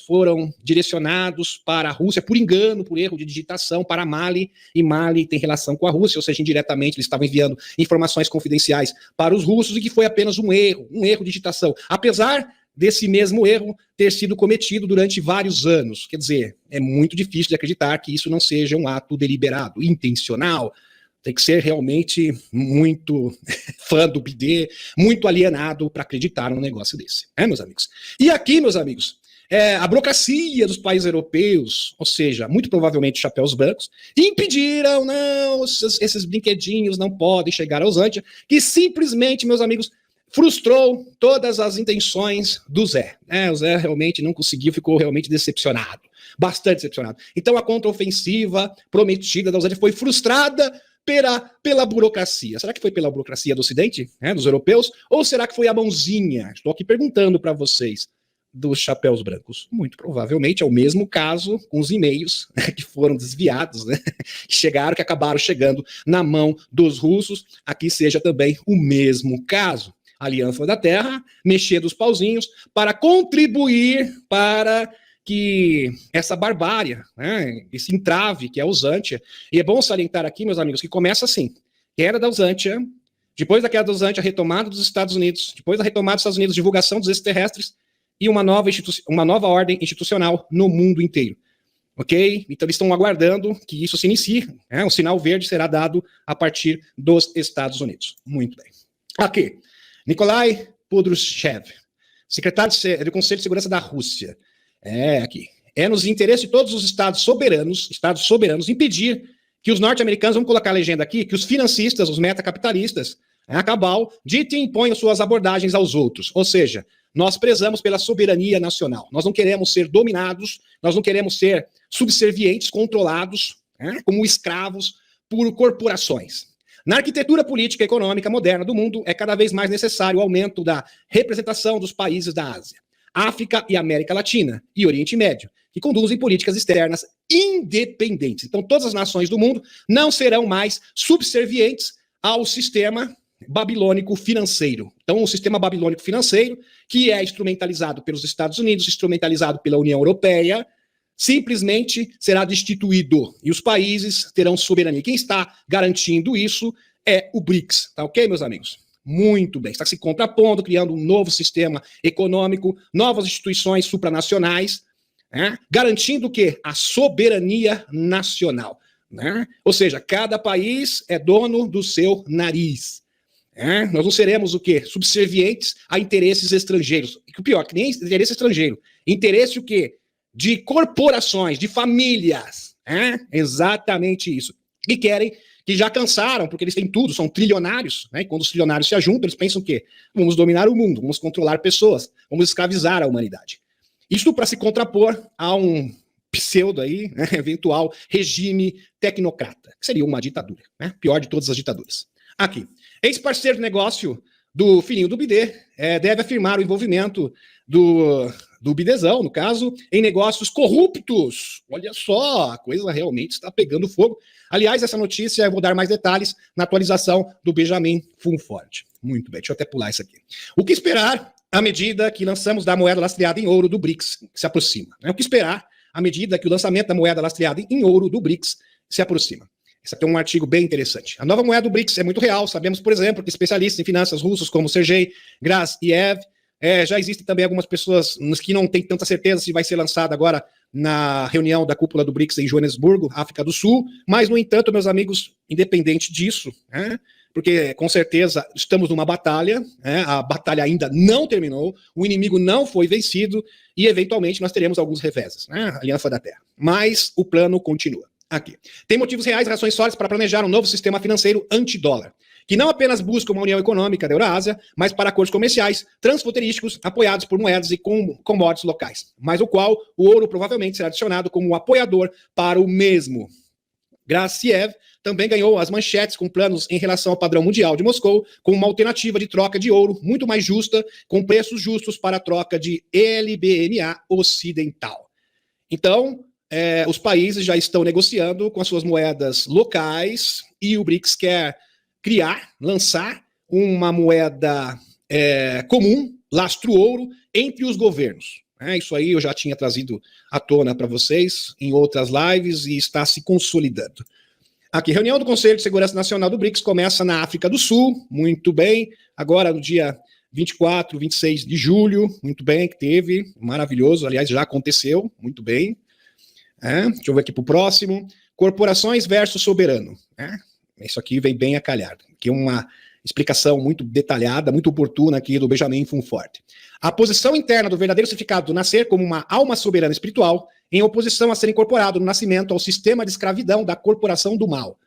foram direcionados para a Rússia, por engano, por erro de digitação, para Mali, e Mali tem relação com a Rússia, ou seja, indiretamente eles estavam enviando informações confidenciais para os russos, e que foi apenas um erro de digitação. Apesar desse mesmo erro ter sido cometido durante vários anos. Quer dizer, é muito difícil de acreditar que isso não seja um ato deliberado, intencional. Tem que ser realmente muito fã do BID, muito alienado para acreditar num negócio desse, meus amigos? E aqui, meus amigos, a burocracia dos países europeus, ou seja, muito provavelmente chapéus brancos, impediram, não, esses brinquedinhos não podem chegar aos Antia, que simplesmente, meus amigos, frustrou todas as intenções do Zé. O Zé realmente não conseguiu, ficou realmente decepcionado, bastante decepcionado. Então a contraofensiva prometida da Usantia foi frustrada pela burocracia. Será que foi pela burocracia do Ocidente, dos europeus, ou será que foi a mãozinha? Estou aqui perguntando para vocês, dos chapéus brancos. Muito provavelmente é o mesmo caso com os e-mails que foram desviados, que acabaram chegando na mão dos russos. Aqui seja também o mesmo caso. Aliança da Terra, mexer dos pauzinhos para contribuir para que essa barbárie, esse entrave que é a Usantia, e é bom salientar aqui, meus amigos, que começa assim, queda da Usantia, depois da queda da Usantia, retomada dos Estados Unidos, depois da retomada dos Estados Unidos, divulgação dos extraterrestres e uma nova ordem institucional no mundo inteiro. Ok? Então eles estão aguardando que isso se inicie, o sinal verde será dado a partir dos Estados Unidos. Muito bem. Aqui, Nikolai Patrushev, secretário do Conselho de Segurança da Rússia. Aqui. É nos interesses de todos os estados soberanos, impedir que os norte-americanos, vamos colocar a legenda aqui, que os financistas, os metacapitalistas, a cabal, ditem e imponham suas abordagens aos outros. Ou seja, nós prezamos pela soberania nacional. Nós não queremos ser dominados, nós não queremos ser subservientes, controlados, como escravos por corporações. Na arquitetura política e econômica moderna do mundo, é cada vez mais necessário o aumento da representação dos países da Ásia, África e América Latina e Oriente Médio, que conduzem políticas externas independentes. Então, todas as nações do mundo não serão mais subservientes ao sistema babilônico financeiro. Então, o sistema babilônico financeiro, que é instrumentalizado pelos Estados Unidos, instrumentalizado pela União Europeia, simplesmente será destituído e os países terão soberania. Quem está garantindo isso é o BRICS, tá ok, meus amigos? Muito bem, está se contrapondo, criando um novo sistema econômico, novas instituições supranacionais, garantindo o quê? A soberania nacional. Ou seja, cada país é dono do seu nariz. Nós não seremos o quê? Subservientes a interesses estrangeiros. E o pior, que nem interesse estrangeiro. Interesse o quê? De corporações, de famílias. Exatamente isso. E querem, que já cansaram, porque eles têm tudo, são trilionários, e quando os trilionários se ajuntam, eles pensam o quê? Vamos dominar o mundo, vamos controlar pessoas, vamos escravizar a humanidade. Isso para se contrapor a um pseudo aí, eventual regime tecnocrata, que seria uma ditadura, pior de todas as ditaduras. Aqui, ex-parceiro de negócio do filhinho do Bidê deve afirmar o envolvimento do Bidezão, no caso, em negócios corruptos. Olha só, a coisa realmente está pegando fogo. Aliás, essa notícia eu vou dar mais detalhes na atualização do Benjamin Funfort. Muito bem, deixa eu até pular isso aqui. O que esperar à medida que lançamos da moeda lastreada em ouro do BRICS que se aproxima? O que esperar à medida que o lançamento da moeda lastreada em ouro do BRICS se aproxima? Esse aqui é um artigo bem interessante. A nova moeda do BRICS é muito real. Sabemos, por exemplo, que especialistas em finanças russos como Sergei Grasiev, já existem também algumas pessoas que não têm tanta certeza se vai ser lançada agora na reunião da cúpula do BRICS em Joanesburgo, África do Sul, mas, no entanto, meus amigos, independente disso, porque com certeza estamos numa batalha, a batalha ainda não terminou, o inimigo não foi vencido e, eventualmente, nós teremos alguns reveses, Aliança da Terra. Mas o plano continua. Aqui. Tem motivos reais e razões sólidas para planejar um novo sistema financeiro anti-dólar, que não apenas busca uma união econômica da Eurásia, mas para acordos comerciais transfronteísticos apoiados por moedas e commodities locais, mas o qual o ouro provavelmente será adicionado como um apoiador para o mesmo. Graciev também ganhou as manchetes com planos em relação ao padrão mundial de Moscou, com uma alternativa de troca de ouro muito mais justa, com preços justos para a troca de LBMA ocidental. Então, os países já estão negociando com as suas moedas locais e o BRICS quer lançar uma moeda comum, lastro-ouro, entre os governos. Isso aí eu já tinha trazido à tona para vocês em outras lives e está se consolidando. Aqui, reunião do Conselho de Segurança Nacional do BRICS começa na África do Sul, muito bem, agora no dia 24, 26 de julho, muito bem, que teve, maravilhoso, aliás, já aconteceu, muito bem. Deixa eu ver aqui para o próximo. Corporações versus soberano. Isso aqui vem bem a calhar. Aqui explicação muito detalhada, muito oportuna aqui do Benjamin Funfort. A posição interna do verdadeiro significado do nascer como uma alma soberana espiritual, em oposição a ser incorporado no nascimento ao sistema de escravidão da corporação do mal.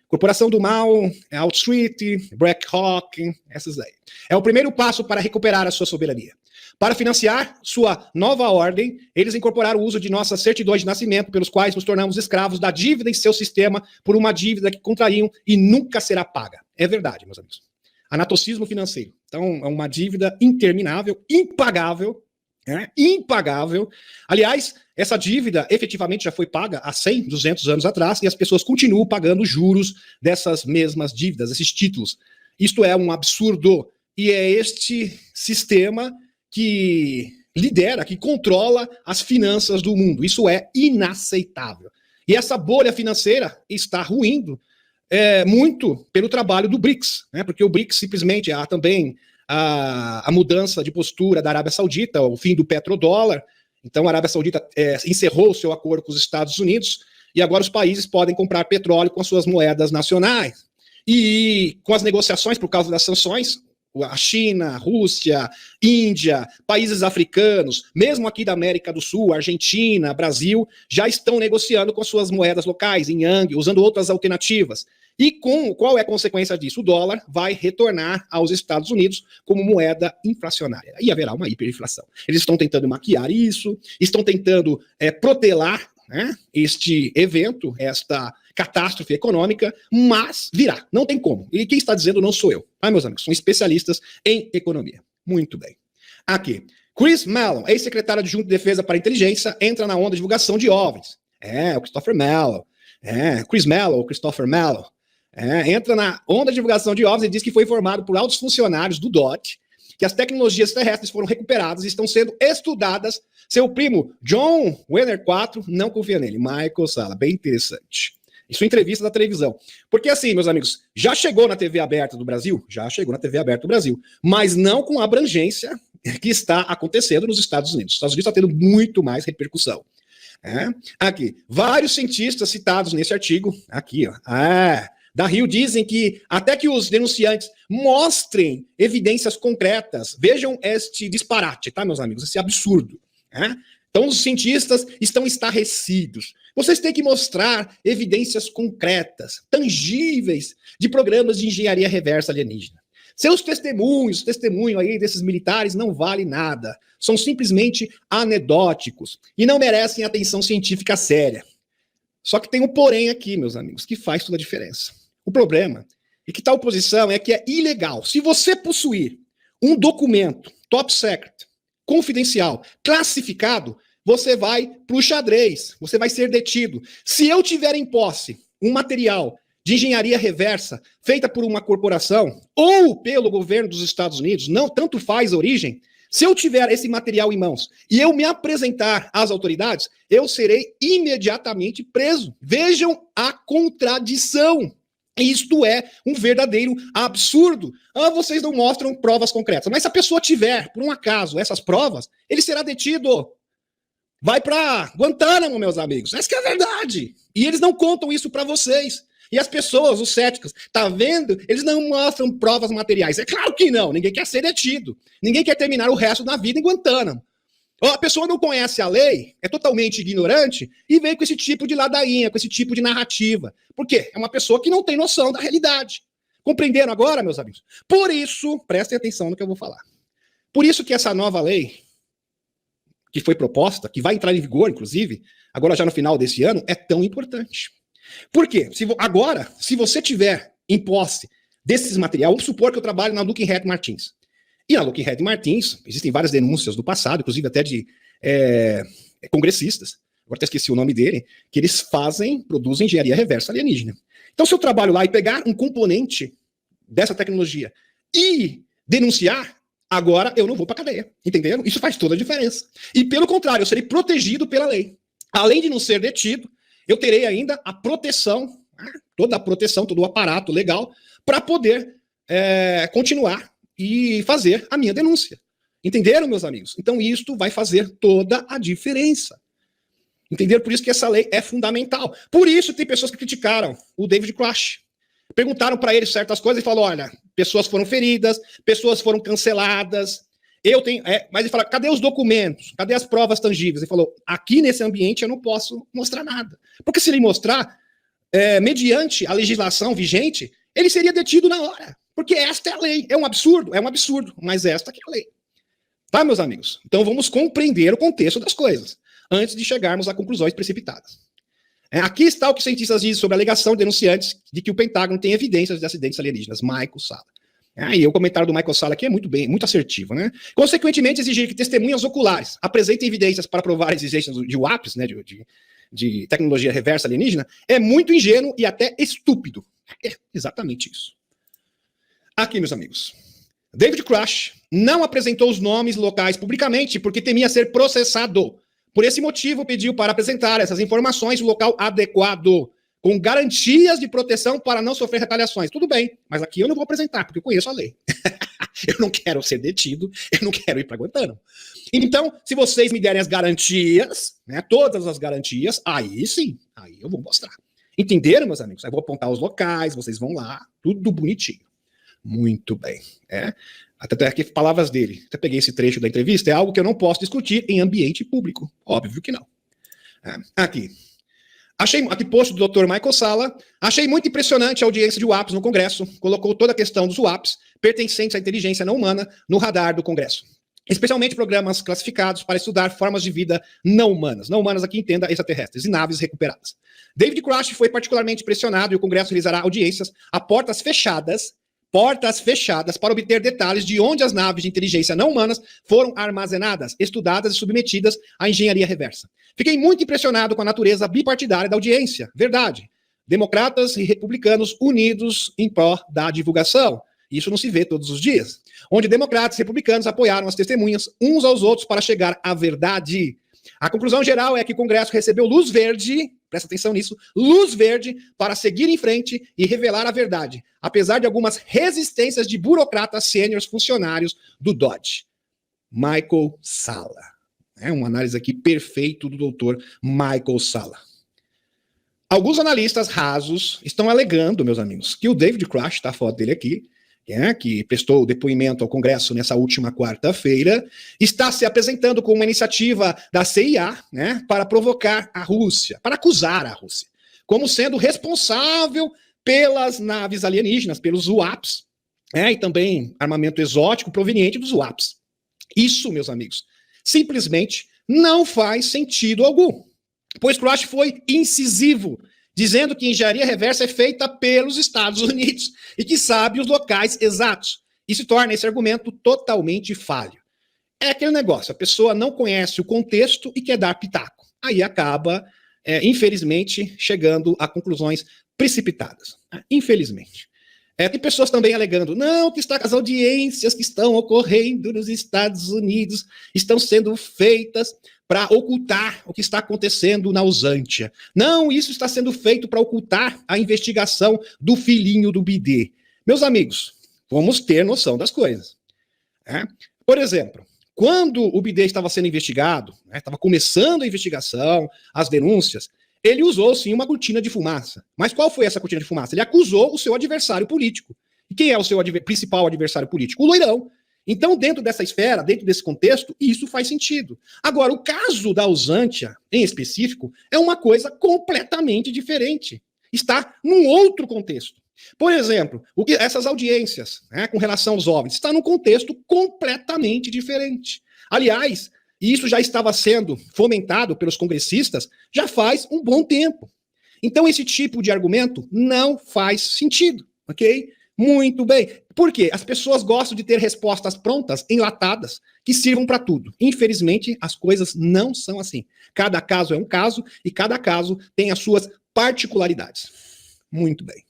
Corporação do mal, Wall Street, BlackRock, essas aí. É o primeiro passo para recuperar a sua soberania. Para financiar sua nova ordem, eles incorporaram o uso de nossas certidões de nascimento, pelos quais nos tornamos escravos da dívida em seu sistema por uma dívida que contraíam e nunca será paga. É verdade, meus amigos. Anatocismo financeiro. Então, é uma dívida interminável, impagável, impagável. Aliás, essa dívida efetivamente já foi paga há 100, 200 anos atrás e as pessoas continuam pagando juros dessas mesmas dívidas, esses títulos. Isto é um absurdo e é este sistema que lidera, que controla as finanças do mundo. Isso é inaceitável. E essa bolha financeira está ruindo muito pelo trabalho do BRICS, porque o BRICS simplesmente há também a mudança de postura da Arábia Saudita, o fim do petrodólar. Então a Arábia Saudita encerrou o seu acordo com os Estados Unidos e agora os países podem comprar petróleo com as suas moedas nacionais. E com as negociações por causa das sanções, a China, a Rússia, Índia, países africanos, mesmo aqui da América do Sul, Argentina, Brasil, já estão negociando com suas moedas locais, em Yang, usando outras alternativas. E qual é a consequência disso? O dólar vai retornar aos Estados Unidos como moeda inflacionária. E haverá uma hiperinflação. Eles estão tentando maquiar isso, estão tentando protelar este evento, esta catástrofe econômica, mas virá, não tem como. E quem está dizendo não sou eu, meus amigos, são especialistas em economia. Muito bem. Aqui, Chris Mellon, ex-secretário adjunto de Defesa para a Inteligência, entra na onda de divulgação de OVNIs. O Christopher Mellon. Chris Mellon, ou Christopher Mellon. Entra na onda de divulgação de OVNIs e diz que foi informado por altos funcionários do DOT que as tecnologias terrestres foram recuperadas e estão sendo estudadas. Seu primo, John Wenner IV, não confia nele. Michael Sala, bem interessante. Isso em entrevista da televisão. Porque assim, meus amigos, já chegou na TV aberta do Brasil? Já chegou na TV aberta do Brasil. Mas não com a abrangência que está acontecendo nos Estados Unidos. Os Estados Unidos está tendo muito mais repercussão. Aqui, vários cientistas citados nesse artigo, aqui, ó. Da Rio dizem que até que os denunciantes mostrem evidências concretas, vejam este disparate, tá, meus amigos, esse absurdo. Então os cientistas estão estarrecidos. Vocês têm que mostrar evidências concretas, tangíveis, de programas de engenharia reversa alienígena. Seus testemunhos, testemunho aí desses militares não vale nada. São simplesmente anedóticos e não merecem atenção científica séria. Só que tem um porém aqui, meus amigos, que faz toda a diferença. O problema é que tal posição é que é ilegal. Se você possuir um documento top secret, confidencial, classificado, você vai para o xadrez, você vai ser detido. Se eu tiver em posse um material de engenharia reversa feita por uma corporação ou pelo governo dos Estados Unidos, não tanto faz a origem, se eu tiver esse material em mãos e eu me apresentar às autoridades, eu serei imediatamente preso. Vejam a contradição. Isto é um verdadeiro absurdo. Vocês não mostram provas concretas. Mas se a pessoa tiver, por um acaso, essas provas, ele será detido. Vai para Guantánamo, meus amigos. Essa que é a verdade. E eles não contam isso para vocês. E as pessoas, os céticos, tá vendo? Eles não mostram provas materiais. É claro que não. Ninguém quer ser detido. Ninguém quer terminar o resto da vida em Guantánamo. A pessoa não conhece a lei, é totalmente ignorante e vem com esse tipo de ladainha, com esse tipo de narrativa. Por quê? É uma pessoa que não tem noção da realidade. Compreenderam agora, meus amigos? Por isso, prestem atenção no que eu vou falar. Por isso que essa nova lei, que foi proposta, que vai entrar em vigor, inclusive, agora já no final desse ano, é tão importante. Por quê? Se você tiver em posse desses materiais, vamos supor que eu trabalho na Lockheed Martins. E na Lockheed Martins, existem várias denúncias do passado, inclusive até de congressistas, agora até esqueci o nome dele, que eles produzem engenharia reversa alienígena. Então, se eu trabalho lá e pegar um componente dessa tecnologia e denunciar, agora eu não vou para cadeia, entenderam? Isso faz toda a diferença. E pelo contrário, eu serei protegido pela lei. Além de não ser detido, eu terei ainda a proteção, toda a proteção, todo o aparato legal, para poder continuar e fazer a minha denúncia. Entenderam, meus amigos? Então, isto vai fazer toda a diferença. Entenderam? Por isso que essa lei é fundamental. Por isso, tem pessoas que criticaram o David Grush. Perguntaram para ele certas coisas e falou, olha, pessoas foram feridas, pessoas foram canceladas. Mas ele fala, cadê os documentos? Cadê as provas tangíveis? Ele falou, aqui nesse ambiente eu não posso mostrar nada. Porque se ele mostrar, mediante a legislação vigente, ele seria detido na hora. Porque esta é a lei. É um absurdo, mas esta que é a lei. Tá, meus amigos? Então vamos compreender o contexto das coisas, antes de chegarmos a conclusões precipitadas. Aqui está o que cientistas dizem sobre a alegação de denunciantes de que o Pentágono tem evidências de acidentes alienígenas. Michael Salla. E o comentário do Michael Salla aqui é muito assertivo, né? Consequentemente, exigir que testemunhas oculares apresentem evidências para provar a existência de WAPs, né, de tecnologia reversa alienígena, é muito ingênuo e até estúpido. É exatamente isso. Aqui, meus amigos. David Grush não apresentou os nomes locais publicamente porque temia ser processado. Por esse motivo, pediu para apresentar essas informações no local adequado, com garantias de proteção para não sofrer retaliações. Tudo bem, mas aqui eu não vou apresentar, porque eu conheço a lei. Eu não quero ser detido, eu não quero ir para Guantánamo. Então, se vocês me derem as garantias, né, todas as garantias, aí sim, aí eu vou mostrar. Entenderam, meus amigos? Eu vou apontar os locais, vocês vão lá, tudo bonitinho. Muito bem. Até aqui, palavras dele. Até peguei esse trecho da entrevista. É algo que eu não posso discutir em ambiente público. Óbvio que não. Aqui. Aqui posto do Dr. Michael Salla. Achei muito impressionante a audiência de WAPs no Congresso. Colocou toda a questão dos WAPs, pertencentes à inteligência não humana, no radar do Congresso. Especialmente programas classificados para estudar formas de vida não humanas. Não humanas aqui, entenda, extraterrestres e naves recuperadas. David Grush foi particularmente pressionado e o Congresso realizará audiências a portas fechadas para obter detalhes de onde as naves de inteligência não humanas foram armazenadas, estudadas e submetidas à engenharia reversa. Fiquei muito impressionado com a natureza bipartidária da audiência. Verdade. Democratas e republicanos unidos em pró da divulgação. Isso não se vê todos os dias. Onde democratas e republicanos apoiaram as testemunhas uns aos outros para chegar à verdade. A conclusão geral é que o Congresso recebeu luz verde, presta atenção nisso, luz verde para seguir em frente e revelar a verdade, apesar de algumas resistências de burocratas sêniores funcionários do DOD. Michael Salla. Uma análise aqui perfeita do doutor Michael Salla. Alguns analistas rasos estão alegando, meus amigos, que o David Grush, tá a foto dele aqui, que prestou o depoimento ao Congresso nessa última quarta-feira, está se apresentando com uma iniciativa da CIA, para provocar a Rússia, para acusar a Rússia, como sendo responsável pelas naves alienígenas, pelos WAPs, e também armamento exótico proveniente dos WAPs. Isso, meus amigos, simplesmente não faz sentido algum, pois Grush foi incisivo, dizendo que engenharia reversa é feita pelos Estados Unidos e que sabe os locais exatos. E se torna esse argumento totalmente falho. É aquele negócio, a pessoa não conhece o contexto e quer dar pitaco. Aí acaba, infelizmente, chegando a conclusões precipitadas. Infelizmente. Tem pessoas também alegando, não, que as audiências que estão ocorrendo nos Estados Unidos estão sendo feitas para ocultar o que está acontecendo na Usântia. Não, isso está sendo feito para ocultar a investigação do filhinho do Bidê. Meus amigos, vamos ter noção das coisas. Por exemplo, quando o Bidê estava sendo investigado, estava começando a investigação, as denúncias, ele usou, sim, uma cortina de fumaça. Mas qual foi essa cortina de fumaça? Ele acusou o seu adversário político. E quem é o seu principal adversário político? O Loirão. Então, dentro dessa esfera, dentro desse contexto, isso faz sentido. Agora, o caso da Usântia, em específico, é uma coisa completamente diferente. Está num outro contexto. Por exemplo, essas audiências, com relação aos OVNIs, está num contexto completamente diferente. Aliás, isso já estava sendo fomentado pelos congressistas já faz um bom tempo. Então, esse tipo de argumento não faz sentido, ok? Muito bem. Por quê? As pessoas gostam de ter respostas prontas, enlatadas, que sirvam para tudo. Infelizmente, as coisas não são assim. Cada caso é um caso e cada caso tem as suas particularidades. Muito bem.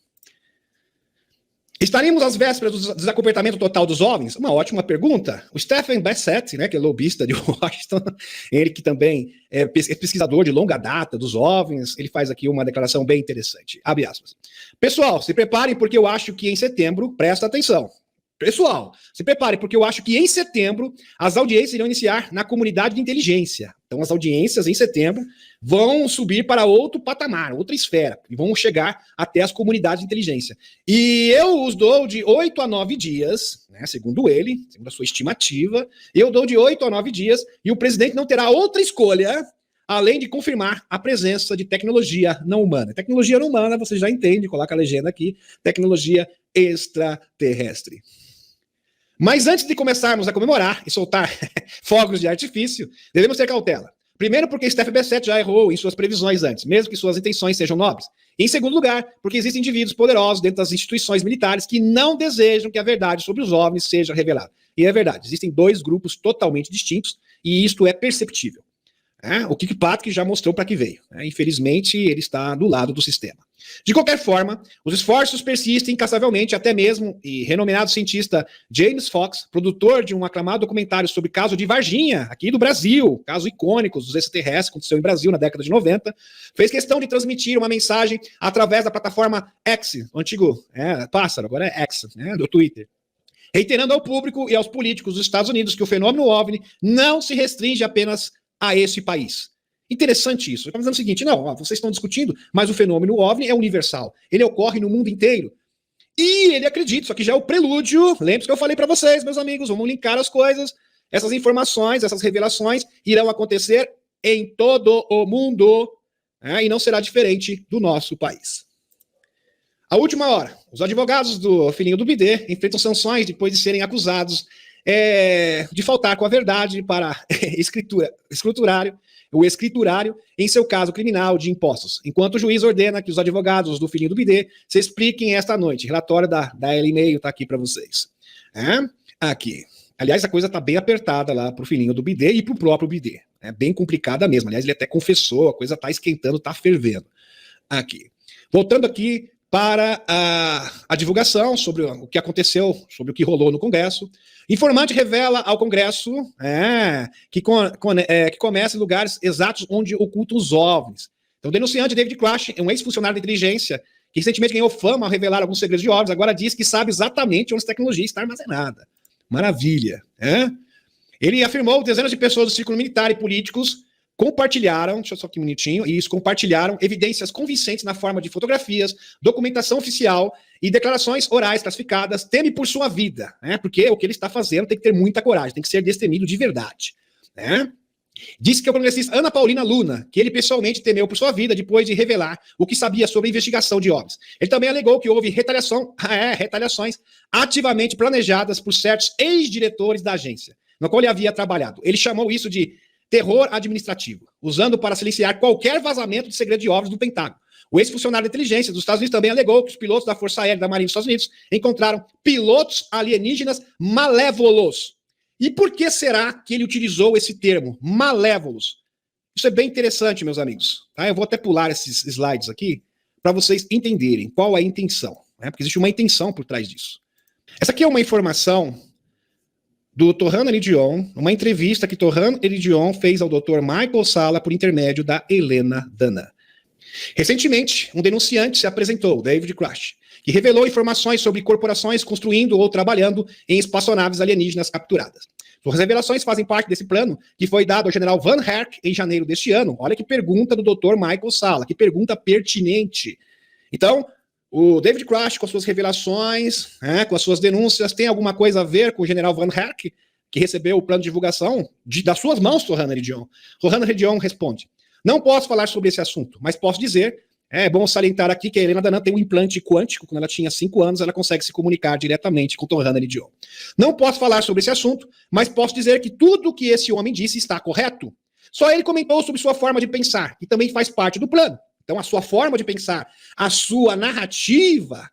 Estaríamos às vésperas do desacobertamento total dos OVNIs? Uma ótima pergunta. O Stephen Bassett, que é lobista de Washington, ele que também é pesquisador de longa data dos OVNIs, ele faz aqui uma declaração bem interessante. Abre aspas. Pessoal, se preparem porque eu acho que em setembro, presta atenção, Pessoal, se prepare, porque eu acho que em setembro as audiências irão iniciar na comunidade de inteligência. Então, as audiências em setembro vão subir para outro patamar, outra esfera, e vão chegar até as comunidades de inteligência. E eu os dou de 8 a 9 dias, né, segundo ele, segundo a sua estimativa, eu dou de 8 a 9 dias, e o presidente não terá outra escolha além de confirmar a presença de tecnologia não humana. Tecnologia não humana, você já entende, coloca a legenda aqui, tecnologia extraterrestre. Mas antes de começarmos a comemorar e soltar fogos de artifício, devemos ter cautela. Primeiro, porque Steph Bassett já errou em suas previsões antes, mesmo que suas intenções sejam nobres. E, em segundo lugar, porque existem indivíduos poderosos dentro das instituições militares que não desejam que a verdade sobre os OVNIs seja revelada. E é verdade, existem dois grupos totalmente distintos e isto é perceptível. O Kik Patrick já mostrou para que veio. Infelizmente, ele está do lado do sistema. De qualquer forma, os esforços persistem incansavelmente, até mesmo e renomeado cientista James Fox, produtor de um aclamado documentário sobre o caso de Varginha, aqui do Brasil, caso icônico dos extraterrestres, aconteceu em Brasil na década de 90, fez questão de transmitir uma mensagem através da plataforma X, o antigo pássaro, agora é X, do Twitter, reiterando ao público e aos políticos dos Estados Unidos que o fenômeno OVNI não se restringe apenas a esse país. Interessante isso. Ele está dizendo o seguinte, não, vocês estão discutindo, mas o fenômeno OVNI é universal. Ele ocorre no mundo inteiro. E ele acredita, isso aqui já é o prelúdio. Lembre-se que eu falei para vocês, meus amigos, vamos linkar as coisas. Essas informações, essas revelações irão acontecer em todo o mundo, e não será diferente do nosso país. A última hora, os advogados do filhinho do Bidê enfrentam sanções depois de serem acusados de faltar com a verdade para o escriturário em seu caso criminal de impostos, enquanto o juiz ordena que os advogados do filhinho do Bidê se expliquem esta noite. Relatório da L-E-mail está aqui para vocês. Aqui. Aliás, a coisa está bem apertada lá para o filhinho do Bidê e para o próprio Bidê. É bem complicada mesmo. Aliás, ele até confessou, a coisa está esquentando, está fervendo. Aqui. Voltando aqui para a divulgação sobre o que aconteceu, sobre o que rolou no Congresso. Informante revela ao Congresso que começa em lugares exatos onde ocultam os OVNIs. Então, o denunciante David Crash, um ex-funcionário da inteligência, que recentemente ganhou fama ao revelar alguns segredos de OVNIs, agora diz que sabe exatamente onde a tecnologia está armazenada. Maravilha. Ele afirmou que dezenas de pessoas do círculo militar e políticos compartilharam, deixa eu só aqui um minutinho, compartilharam evidências convincentes na forma de fotografias, documentação oficial e declarações orais classificadas. Teme por sua vida, porque o que ele está fazendo tem que ter muita coragem, tem que ser destemido de verdade. Disse que o congressista Ana Paulina Luna, que ele pessoalmente temeu por sua vida depois de revelar o que sabia sobre a investigação de OVNIs. Ele também alegou que houve retaliações ativamente planejadas por certos ex-diretores da agência, no qual ele havia trabalhado. Ele chamou isso de terror administrativo, usando para silenciar qualquer vazamento de segredo de OVNIs do Pentágono. O ex-funcionário da inteligência dos Estados Unidos também alegou que os pilotos da Força Aérea da Marinha dos Estados Unidos encontraram pilotos alienígenas malévolos. E por que será que ele utilizou esse termo, malévolos? Isso é bem interessante, meus amigos. Eu vou até pular esses slides aqui para vocês entenderem qual é a intenção, porque existe uma intenção por trás disso. Essa aqui é uma informação do Torhan Elidion, uma entrevista que Torhan Elidion fez ao Dr. Michael Salla por intermédio da Helena Dana. Recentemente, um denunciante se apresentou, David Crash, que revelou informações sobre corporações construindo ou trabalhando em espaçonaves alienígenas capturadas. Suas revelações fazem parte desse plano que foi dado ao general Van Herk em janeiro deste ano. Olha que pergunta do Dr. Michael Salla, que pergunta pertinente. Então, o David Crash, com suas revelações, com as suas denúncias, tem alguma coisa a ver com o general Van Herk, que recebeu o plano de divulgação das suas mãos, Torhan Elidion? Torhan Elidion responde: não posso falar sobre esse assunto, mas posso dizer, é bom salientar aqui que a Helena Danan tem um implante quântico. Quando ela tinha 5 anos, ela consegue se comunicar diretamente com Torhan Elidion. Não posso falar sobre esse assunto, mas posso dizer que tudo o que esse homem disse está correto. Só ele comentou sobre sua forma de pensar, que também faz parte do plano. Então, a sua forma de pensar, a sua narrativa,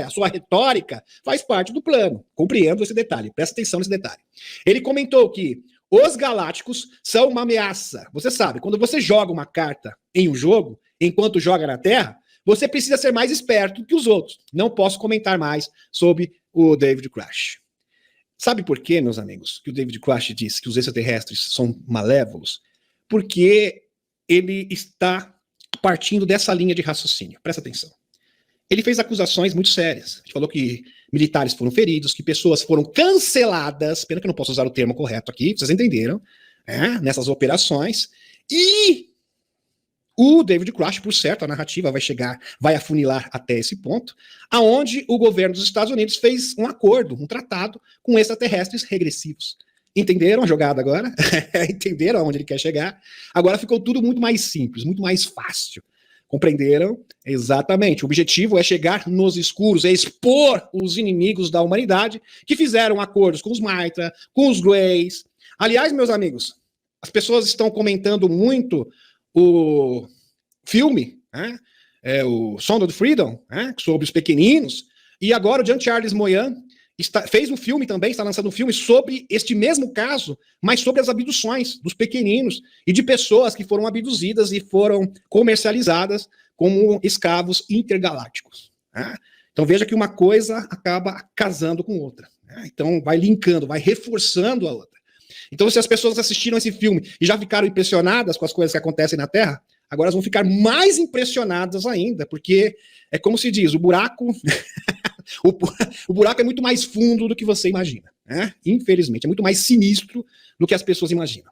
a sua retórica, faz parte do plano. Compreendo esse detalhe, presta atenção nesse detalhe. Ele comentou que os galácticos são uma ameaça. Você sabe, quando você joga uma carta em um jogo, enquanto joga na Terra, você precisa ser mais esperto que os outros. Não posso comentar mais sobre o David Crash. Sabe por quê, meus amigos, que o David Crash disse que os extraterrestres são malévolos? Porque ele está partindo dessa linha de raciocínio. Presta atenção. Ele fez acusações muito sérias. Ele falou que militares foram feridos, que pessoas foram canceladas, pena que eu não posso usar o termo correto aqui, vocês entenderam, nessas operações, e o David Grush, por certo, a narrativa vai afunilar até esse ponto, aonde o governo dos Estados Unidos fez um acordo, um tratado com extraterrestres regressivos. Entenderam a jogada agora? Entenderam aonde ele quer chegar? Agora ficou tudo muito mais simples, muito mais fácil. Compreenderam? Exatamente. O objetivo é chegar nos escuros, é expor os inimigos da humanidade que fizeram acordos com os Mitra, com os Greys. Aliás, meus amigos, as pessoas estão comentando muito o filme, o Sound of Freedom, sobre os pequeninos, e agora o Jean-Charles Moyan fez um filme também, está lançando um filme sobre este mesmo caso, mas sobre as abduções dos pequeninos e de pessoas que foram abduzidas e foram comercializadas como escravos intergalácticos. Então veja que uma coisa acaba casando com outra. Então vai linkando, vai reforçando a outra. Então se as pessoas assistiram esse filme e já ficaram impressionadas com as coisas que acontecem na Terra, agora elas vão ficar mais impressionadas ainda, porque é como se diz, o buraco... O buraco é muito mais fundo do que você imagina, infelizmente, é muito mais sinistro do que as pessoas imaginam.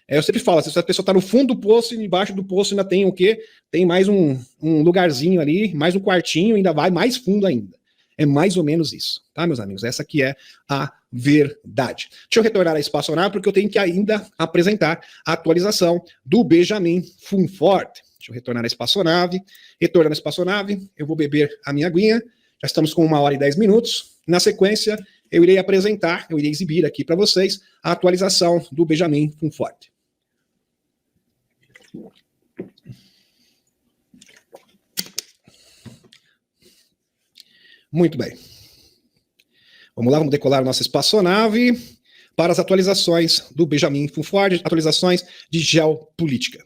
Eu sempre falo, se a pessoa está no fundo do poço e embaixo do poço ainda tem o quê? Tem mais um lugarzinho ali, mais um quartinho, ainda vai mais fundo ainda. É mais ou menos isso, tá, meus amigos? Essa aqui é a verdade. Deixa eu retornar à espaçonave, porque eu tenho que ainda apresentar a atualização do Benjamin Funfort. Deixa eu retornar à espaçonave. Retornando à espaçonave, eu vou beber a minha aguinha. Já estamos com 1h10. Na sequência, eu irei exibir aqui para vocês a atualização do Benjamin Funfort. Muito bem. Vamos lá, vamos decolar a nossa espaçonave para as atualizações do Benjamin Funfort, atualizações de geopolítica.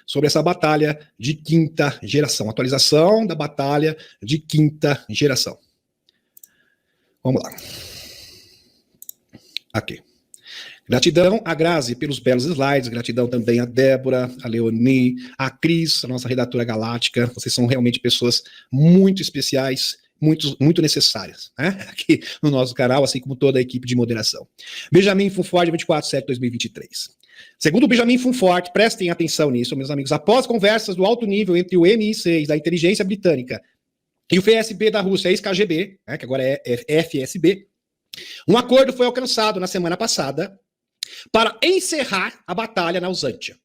Sobre essa batalha de quinta geração. Atualização da batalha de quinta geração. Vamos lá. Aqui. Gratidão a Grazi pelos belos slides, gratidão também a Débora, a Leonie, a Cris, a nossa redatora galáctica. Vocês são realmente pessoas muito especiais, muito necessárias, aqui no nosso canal, assim como toda a equipe de moderação. Benjamin Funfort, 24/7/2023. Segundo o Benjamin Funfort, prestem atenção nisso, meus amigos, após conversas do alto nível entre o MI6 da inteligência britânica e o FSB da Rússia, ex-KGB, que agora é FSB, um acordo foi alcançado na semana passada para encerrar a batalha na Ausântia.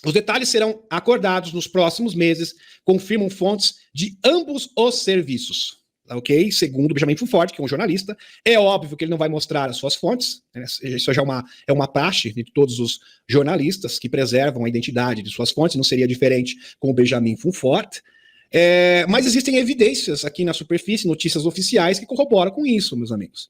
Os detalhes serão acordados nos próximos meses, confirmam fontes de ambos os serviços. Ok? Segundo o Benjamin Funfort, que é um jornalista, é óbvio que ele não vai mostrar as suas fontes, isso já é uma praxe de todos os jornalistas que preservam a identidade de suas fontes, não seria diferente com o Benjamin Funfort, mas existem evidências aqui na superfície, notícias oficiais que corroboram com isso, meus amigos.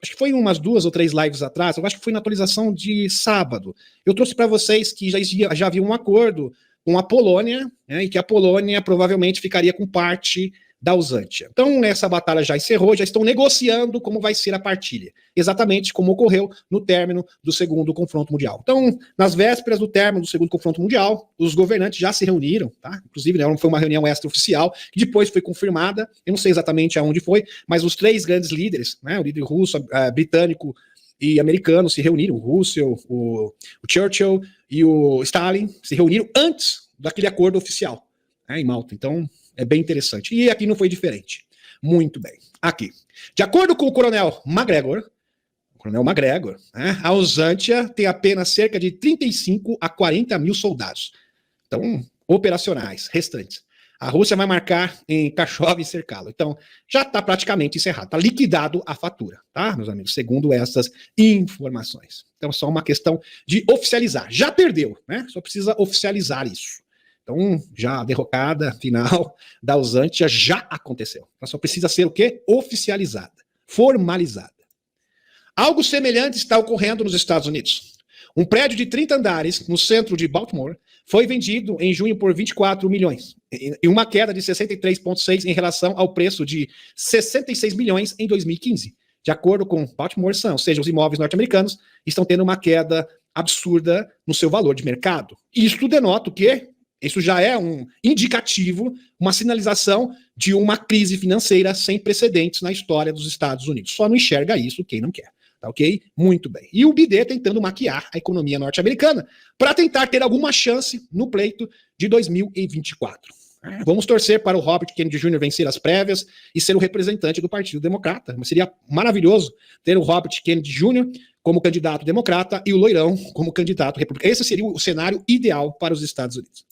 Acho que foi umas 2 ou 3 lives atrás, eu acho que foi na atualização de sábado, eu trouxe para vocês que já havia um acordo com a Polônia, e que a Polônia provavelmente ficaria com parte da Ausântia. Então, essa batalha já encerrou, já estão negociando como vai ser a partilha, exatamente como ocorreu no término do segundo confronto mundial. Então, nas vésperas do término do segundo confronto mundial, os governantes já se reuniram, tá? Inclusive, foi uma reunião extraoficial, que depois foi confirmada, eu não sei exatamente aonde foi, mas os 3 grandes líderes, o líder russo, britânico e americano se reuniram, o Roosevelt, o Churchill e o Stalin se reuniram antes daquele acordo oficial, em Malta. Então, é bem interessante. E aqui não foi diferente. Muito bem. Aqui. De acordo com o coronel McGregor, a Ausântia tem apenas cerca de 35 a 40 mil soldados. Então, operacionais, restantes. A Rússia vai marcar em Kharkov e cercá-lo. Então, já está praticamente encerrado. Está liquidado a fatura, tá, meus amigos? Segundo essas informações. Então, é só uma questão de oficializar. Já perdeu, Só precisa oficializar isso. Então, já a derrocada final da Ausântia já aconteceu. Ela só precisa ser o quê? Oficializada, formalizada. Algo semelhante está ocorrendo nos Estados Unidos. Um prédio de 30 andares no centro de Baltimore foi vendido em junho por 24 milhões, e uma queda de 63,6% em relação ao preço de 66 milhões em 2015. De acordo com Baltimore Sun, ou seja, os imóveis norte-americanos estão tendo uma queda absurda no seu valor de mercado. Isto denota o quê? Isso já é um indicativo, uma sinalização de uma crise financeira sem precedentes na história dos Estados Unidos. Só não enxerga isso quem não quer. Tá ok? Muito bem. E o Biden tentando maquiar a economia norte-americana para tentar ter alguma chance no pleito de 2024. Vamos torcer para o Robert Kennedy Jr. vencer as prévias e ser o representante do Partido Democrata. Mas seria maravilhoso ter o Robert Kennedy Jr. como candidato democrata e o Loirão como candidato republicano. Esse seria o cenário ideal para os Estados Unidos.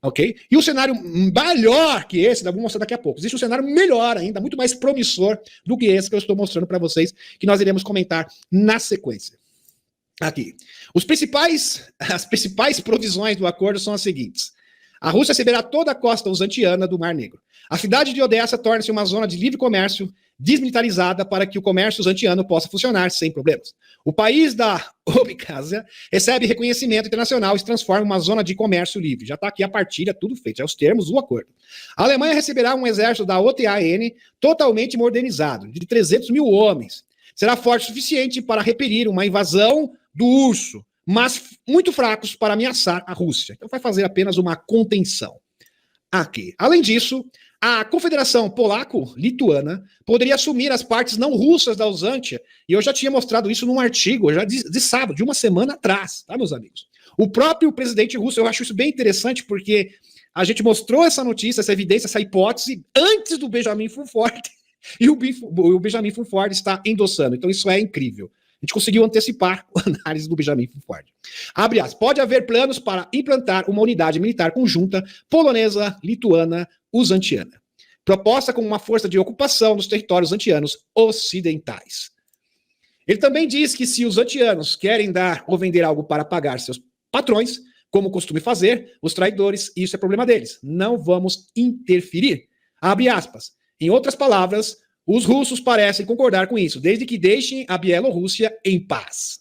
Ok? E o cenário melhor que esse, vou mostrar daqui a pouco. Existe um cenário melhor ainda, muito mais promissor do que esse que eu estou mostrando para vocês, que nós iremos comentar na sequência. Aqui. As principais provisões do acordo são as seguintes. A Rússia cederá toda a costa usantiana do Mar Negro. A cidade de Odessa torna-se uma zona de livre comércio desmilitarizada para que o comércio usantiano possa funcionar sem problemas. O país da Abkhazia recebe reconhecimento internacional e se transforma em uma zona de comércio livre. Já está aqui a partilha, tudo feito, já os termos do acordo. A Alemanha receberá um exército da OTAN totalmente modernizado, de 300 mil homens. Será forte o suficiente para repelir uma invasão do urso, mas muito fracos para ameaçar a Rússia. Então vai fazer apenas uma contenção. Aqui. Além disso, a Confederação Polaco-Lituana poderia assumir as partes não russas da Usantia, e eu já tinha mostrado isso num artigo, já de sábado, de uma semana atrás, tá, meus amigos? O próprio presidente russo, eu acho isso bem interessante, porque a gente mostrou essa notícia, essa evidência, essa hipótese, antes do Benjamin Fulford, e o Benjamin Fulford está endossando. Então isso é incrível. A gente conseguiu antecipar a análise do Benjamin Fulford. Abre aspas. Pode haver planos para implantar uma unidade militar conjunta polonesa, lituana, usantiana, proposta como uma força de ocupação nos territórios usantianos ocidentais. Ele também diz que se os usantianos querem dar ou vender algo para pagar seus patrões, como costume fazer, os traidores, isso é problema deles. Não vamos interferir. Abre aspas. Em outras palavras, os russos parecem concordar com isso, desde que deixem a Bielorrússia em paz.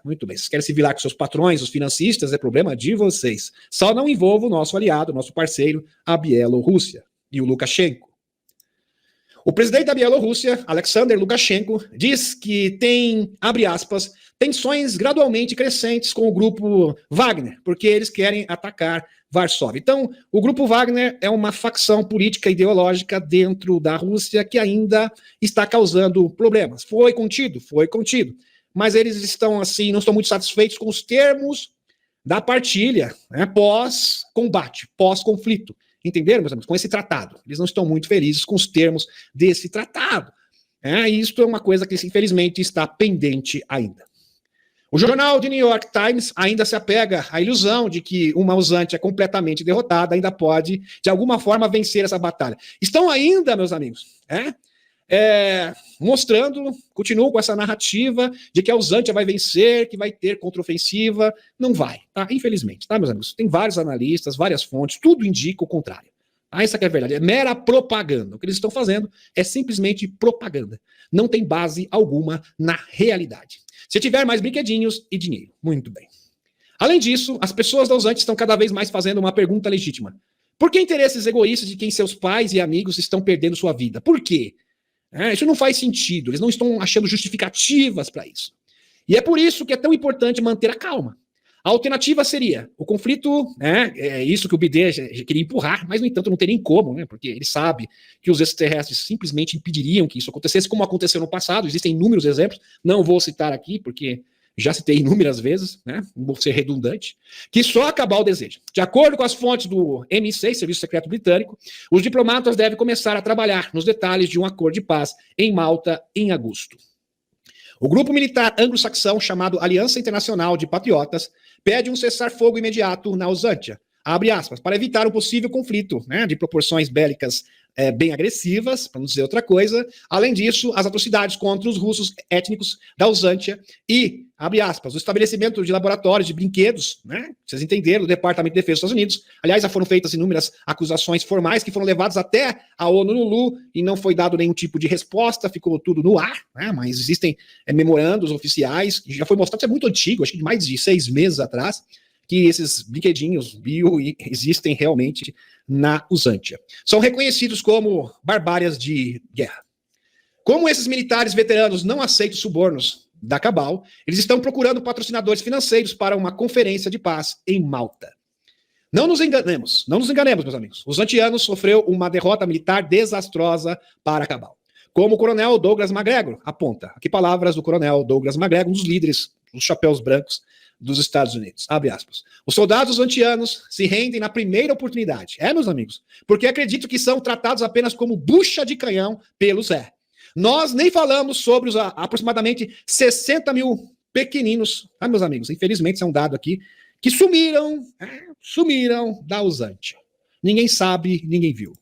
Muito bem. Vocês querem se virar com seus patrões, os financistas, é problema de vocês. Só não envolva o nosso aliado, nosso parceiro, a Bielorrússia e o Lukashenko. O presidente da Bielorrússia, Alexander Lukashenko, diz que tem, abre aspas, tensões gradualmente crescentes com o grupo Wagner, porque eles querem atacar Varsóvia. Então, o grupo Wagner é uma facção política e ideológica dentro da Rússia que ainda está causando problemas. Foi contido, mas eles estão assim, não estão muito satisfeitos com os termos da partilha, né, pós-combate, pós-conflito. Entenderam, meus amigos? Com esse tratado. Eles não estão muito felizes com os termos desse tratado. Isto é uma coisa que, infelizmente, está pendente ainda. O jornal The New York Times ainda se apega à ilusão de que uma Usantia completamente derrotada ainda pode, de alguma forma, vencer essa batalha. Estão ainda, meus amigos, mostrando, continuam com essa narrativa de que a Usantia vai vencer, que vai ter contraofensiva. Não vai, tá? Infelizmente, tá, meus amigos? Tem vários analistas, várias fontes, tudo indica o contrário. Essa que é a verdade, é mera propaganda. O que eles estão fazendo é simplesmente propaganda. Não tem base alguma na realidade. Se tiver mais brinquedinhos e dinheiro. Muito bem. Além disso, as pessoas da Usantia estão cada vez mais fazendo uma pergunta legítima. Por que interesses egoístas de quem seus pais e amigos estão perdendo sua vida? Por quê? Isso não faz sentido. Eles não estão achando justificativas para isso. E é por isso que é tão importante manter a calma. A alternativa seria o conflito, é isso que o Biden queria empurrar, mas, no entanto, não teria nem como, né, porque ele sabe que os extraterrestres simplesmente impediriam que isso acontecesse, como aconteceu no passado. Existem inúmeros exemplos, não vou citar aqui, porque já citei inúmeras vezes, né, não vou ser redundante, que só acabar o desejo. De acordo com as fontes do MI6, Serviço Secreto Britânico, os diplomatas devem começar a trabalhar nos detalhes de um acordo de paz em Malta em agosto. O grupo militar anglo-saxão, chamado Aliança Internacional de Patriotas, pede um cessar-fogo imediato na Usantia, abre aspas, para evitar um possível conflito, né, de proporções bélicas bem agressivas, para não dizer outra coisa. Além disso, as atrocidades contra os russos étnicos da Usantia e, abre aspas, o estabelecimento de laboratórios de brinquedos, né, vocês entenderam, do Departamento de Defesa dos Estados Unidos. Aliás, já foram feitas inúmeras acusações formais que foram levadas até a ONU e não foi dado nenhum tipo de resposta, ficou tudo no ar, né, mas existem memorandos oficiais, que já foi mostrado, isso é muito antigo, acho que de mais de 6 meses atrás, que esses brinquedinhos existem realmente na Usantia. São reconhecidos como barbárias de guerra. Como esses militares veteranos não aceitam subornos da cabal, eles estão procurando patrocinadores financeiros para uma conferência de paz em Malta. Não nos enganemos, meus amigos. Os antianos sofreu uma derrota militar desastrosa para Cabal. Como o coronel Douglas MacGregor aponta. Aqui palavras do coronel Douglas MacGregor, um dos líderes dos chapéus brancos dos Estados Unidos. Abre aspas. Os soldados antianos se rendem na primeira oportunidade. Meus amigos, porque acredito que são tratados apenas como bucha de canhão pelo Zé. Nós nem falamos sobre os aproximadamente 60 mil pequeninos, meus amigos, infelizmente isso é um dado aqui, que sumiram da Usantia. Ninguém sabe, ninguém viu.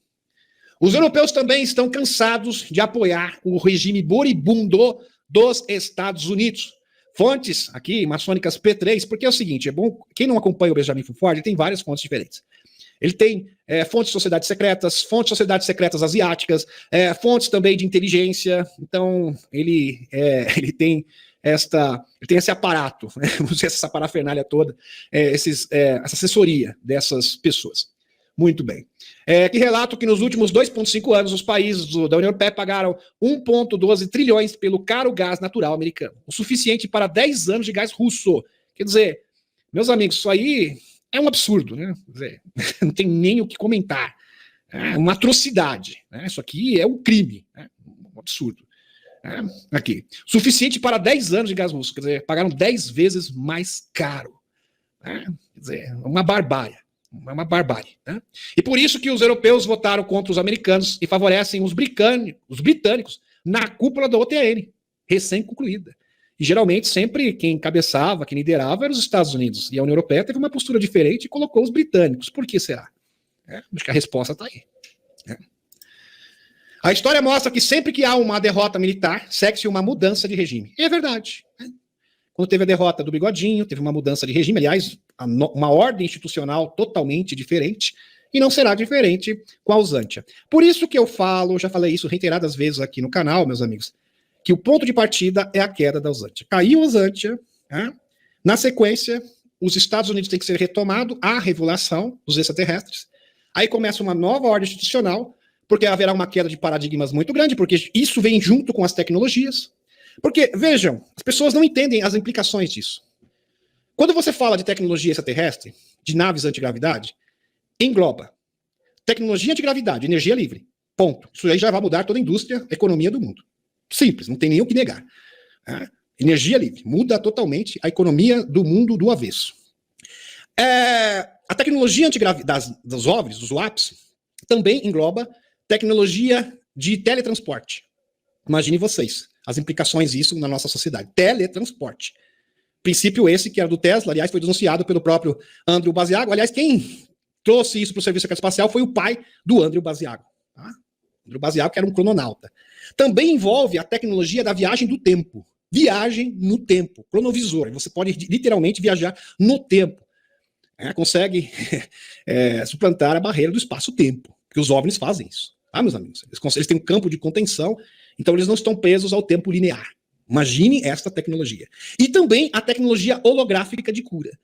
Os europeus também estão cansados de apoiar o regime moribundo dos Estados Unidos. Fontes aqui, maçônicas P3, porque é o seguinte, é bom, quem não acompanha o Benjamin Ford, ele tem várias fontes diferentes. Ele tem fontes de sociedades secretas asiáticas, fontes também de inteligência, então ele tem esse aparato, né? Essa parafernália toda, essa assessoria dessas pessoas. Muito bem. Que relato que nos últimos 2,5 anos os países da União Europeia pagaram 1,12 trilhões pelo caro gás natural americano, o suficiente para 10 anos de gás russo. Quer dizer, meus amigos, isso aí é um absurdo, né? Quer dizer, não tem nem o que comentar. É uma atrocidade. Né? Isso aqui é um crime, né? Um absurdo. Aqui. Suficiente para 10 anos de gás russo. Quer dizer, pagaram 10 vezes mais caro. Quer dizer, uma barbárie. É uma barbárie. Né? E por isso que os europeus votaram contra os americanos e favorecem os britânicos na cúpula da OTAN, recém-concluída. E geralmente sempre quem encabeçava, quem liderava eram os Estados Unidos. E a União Europeia teve uma postura diferente e colocou os britânicos. Por que será? Acho que a resposta está aí. A história mostra que sempre que há uma derrota militar, segue-se uma mudança de regime. E é verdade. Quando teve a derrota do Bigodinho, teve uma mudança de regime, aliás, uma ordem institucional totalmente diferente, e não será diferente com a Usantia. Por isso que eu falo, já falei isso reiteradas vezes aqui no canal, meus amigos, que o ponto de partida é a queda da Usantia. Caiu a Usantia, na sequência, os Estados Unidos têm que ser retomado a revelação dos extraterrestres, aí começa uma nova ordem institucional, porque haverá uma queda de paradigmas muito grande, porque isso vem junto com as tecnologias. Porque, vejam, as pessoas não entendem as implicações disso. Quando você fala de tecnologia extraterrestre, de naves antigravidade, engloba tecnologia antigravidade, energia livre. Ponto. Isso aí já vai mudar toda a indústria, a economia do mundo. Simples, não tem nem o que negar. Energia livre. Muda totalmente a economia do mundo do avesso. A tecnologia antigravidade dos OVNIs, dos WAPs, também engloba tecnologia de teletransporte. Imagine vocês as implicações disso na nossa sociedade. Teletransporte. Princípio esse que era do Tesla, aliás, foi denunciado pelo próprio Andrew Basiago. Aliás, quem trouxe isso para o Serviço Secreto Espacial foi o pai do Andrew Basiago. Andrew Basiago, que era um crononauta. Também envolve a tecnologia da viagem do tempo. Viagem no tempo. Cronovisor. Você pode literalmente viajar no tempo. Consegue suplantar a barreira do espaço-tempo. Porque os OVNIs fazem isso. Meus amigos? Eles têm um campo de contenção, então eles não estão presos ao tempo linear. Imagine esta tecnologia. E também a tecnologia holográfica de cura.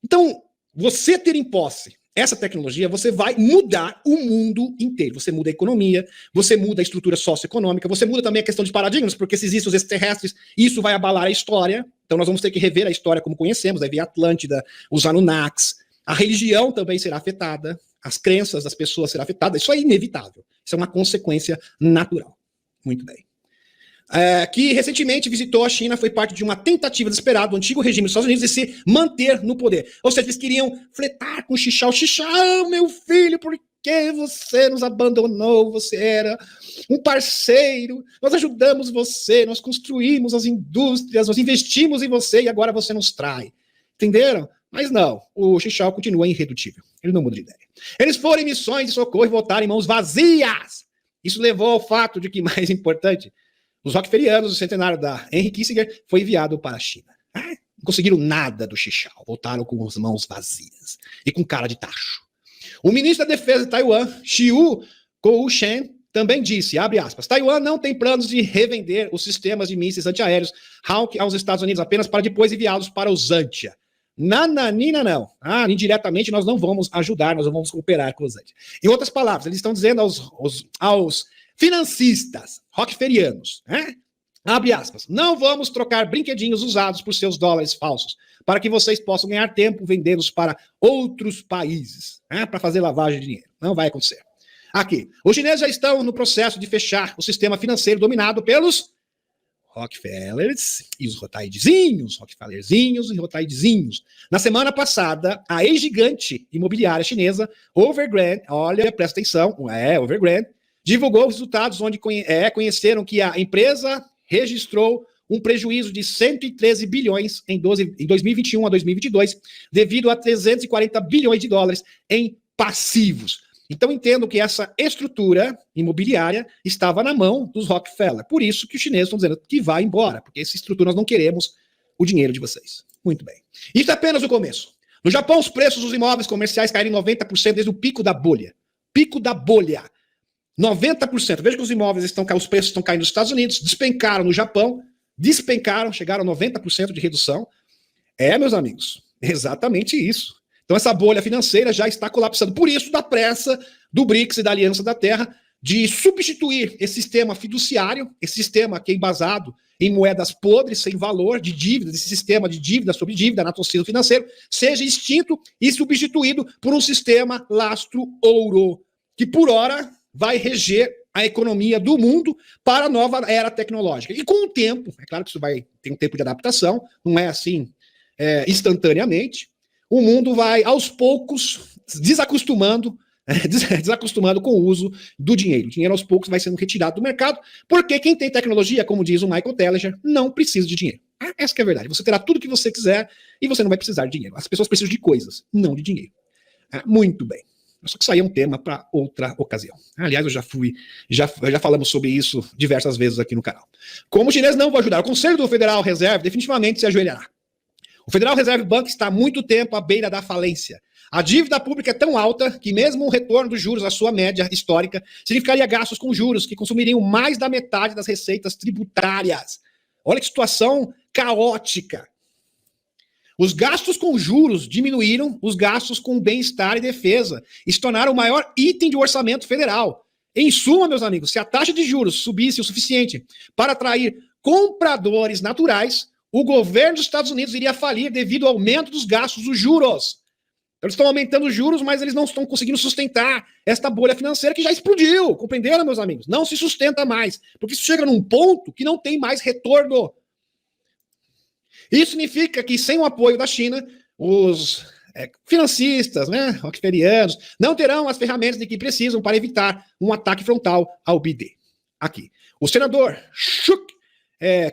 Então, você ter em posse essa tecnologia, você vai mudar o mundo inteiro. Você muda a economia, você muda a estrutura socioeconômica, você muda também a questão de paradigmas, porque se existem os extraterrestres, isso vai abalar a história. Então nós vamos ter que rever a história como conhecemos, aí vem a Atlântida, os Anunnakis. A religião também será afetada, as crenças das pessoas serão afetadas. Isso é inevitável. Isso é uma consequência natural. Muito bem. Que recentemente visitou a China, foi parte de uma tentativa desesperada do antigo regime dos Estados Unidos de se manter no poder. Ou seja, eles queriam fletar com o Xixão. Xixão, meu filho, por que você nos abandonou? Você era um parceiro, nós ajudamos você, nós construímos as indústrias, nós investimos em você e agora você nos trai. Entenderam? Mas não, o Xixão continua irredutível. Ele não muda de ideia. Eles foram em missões de socorro e voltaram em mãos vazias. Isso levou ao fato de que, mais importante, os Rockefellerianos, o centenário da Henry Kissinger, foi enviado para a China. Não conseguiram nada do Xixão, voltaram com as mãos vazias e com cara de tacho. O ministro da Defesa de Taiwan, Xiu Kou-shen, também disse, abre aspas, Taiwan não tem planos de revender os sistemas de mísseis antiaéreos Hawk aos Estados Unidos apenas para depois enviá-los para os Usantia. Nananina não. Indiretamente nós não vamos ajudar, nós não vamos cooperar com os Usantia. Em outras palavras, eles estão dizendo aos financistas rockefellerianos, Abre aspas. Não vamos trocar brinquedinhos usados por seus dólares falsos, para que vocês possam ganhar tempo vendê-los para outros países, né, para fazer lavagem de dinheiro. Não vai acontecer. Aqui, os chineses já estão no processo de fechar o sistema financeiro dominado pelos Rockefellers e os Rothschildzinhos, Rockefellerzinhos e Rothschildzinhos. Na semana passada, a ex-gigante imobiliária chinesa Evergrande, olha, presta atenção, Evergrande, divulgou os resultados onde conheceram que a empresa registrou um prejuízo de 113 bilhões em 2021 a 2022, devido a 340 bilhões de dólares em passivos. Então, entendo que essa estrutura imobiliária estava na mão dos Rockefeller. Por isso que os chineses estão dizendo que vai embora, porque essa estrutura nós não queremos o dinheiro de vocês. Muito bem. Isso é apenas o começo. No Japão, os preços dos imóveis comerciais caíram em 90% desde o pico da bolha. Pico da bolha. 90%. Veja que os preços estão caindo nos Estados Unidos, despencaram no Japão, chegaram a 90% de redução. Meus amigos, exatamente isso. Então essa bolha financeira já está colapsando. Por isso, da pressa do BRICS e da Aliança da Terra de substituir esse sistema fiduciário, esse sistema que é embasado em moedas podres, sem valor, de dívida, esse sistema de dívida sobre dívida, anatomia financeiro, seja extinto e substituído por um sistema lastro-ouro, que por hora vai reger a economia do mundo para a nova era tecnológica. E com o tempo, é claro que isso vai ter um tempo de adaptação, não é assim instantaneamente, o mundo vai, aos poucos, desacostumando com o uso do dinheiro. O dinheiro, aos poucos, vai sendo retirado do mercado, porque quem tem tecnologia, como diz o Michael Telliger, não precisa de dinheiro. Essa que é a verdade. Você terá tudo o que você quiser e você não vai precisar de dinheiro. As pessoas precisam de coisas, não de dinheiro. Muito bem. Só que isso aí é um tema para outra ocasião. Aliás, já falamos sobre isso diversas vezes aqui no canal. Como os chineses não vão ajudar, o Conselho do Federal Reserve definitivamente se ajoelhará. O Federal Reserve Bank está há muito tempo à beira da falência. A dívida pública é tão alta que mesmo o retorno dos juros à sua média histórica significaria gastos com juros que consumiriam mais da metade das receitas tributárias. Olha que situação caótica. Os gastos com juros diminuíram os gastos com bem-estar e defesa e se tornaram o maior item de orçamento federal. Em suma, meus amigos, se a taxa de juros subisse o suficiente para atrair compradores naturais, o governo dos Estados Unidos iria falir devido ao aumento dos gastos dos juros. Eles estão aumentando os juros, mas eles não estão conseguindo sustentar esta bolha financeira que já explodiu. Compreenderam, meus amigos? Não se sustenta mais, porque isso chega num ponto que não tem mais retorno. Isso significa que, sem o apoio da China, os financistas, rockefellerianos, não terão as ferramentas de que precisam para evitar um ataque frontal ao BD. Aqui. O senador Chuck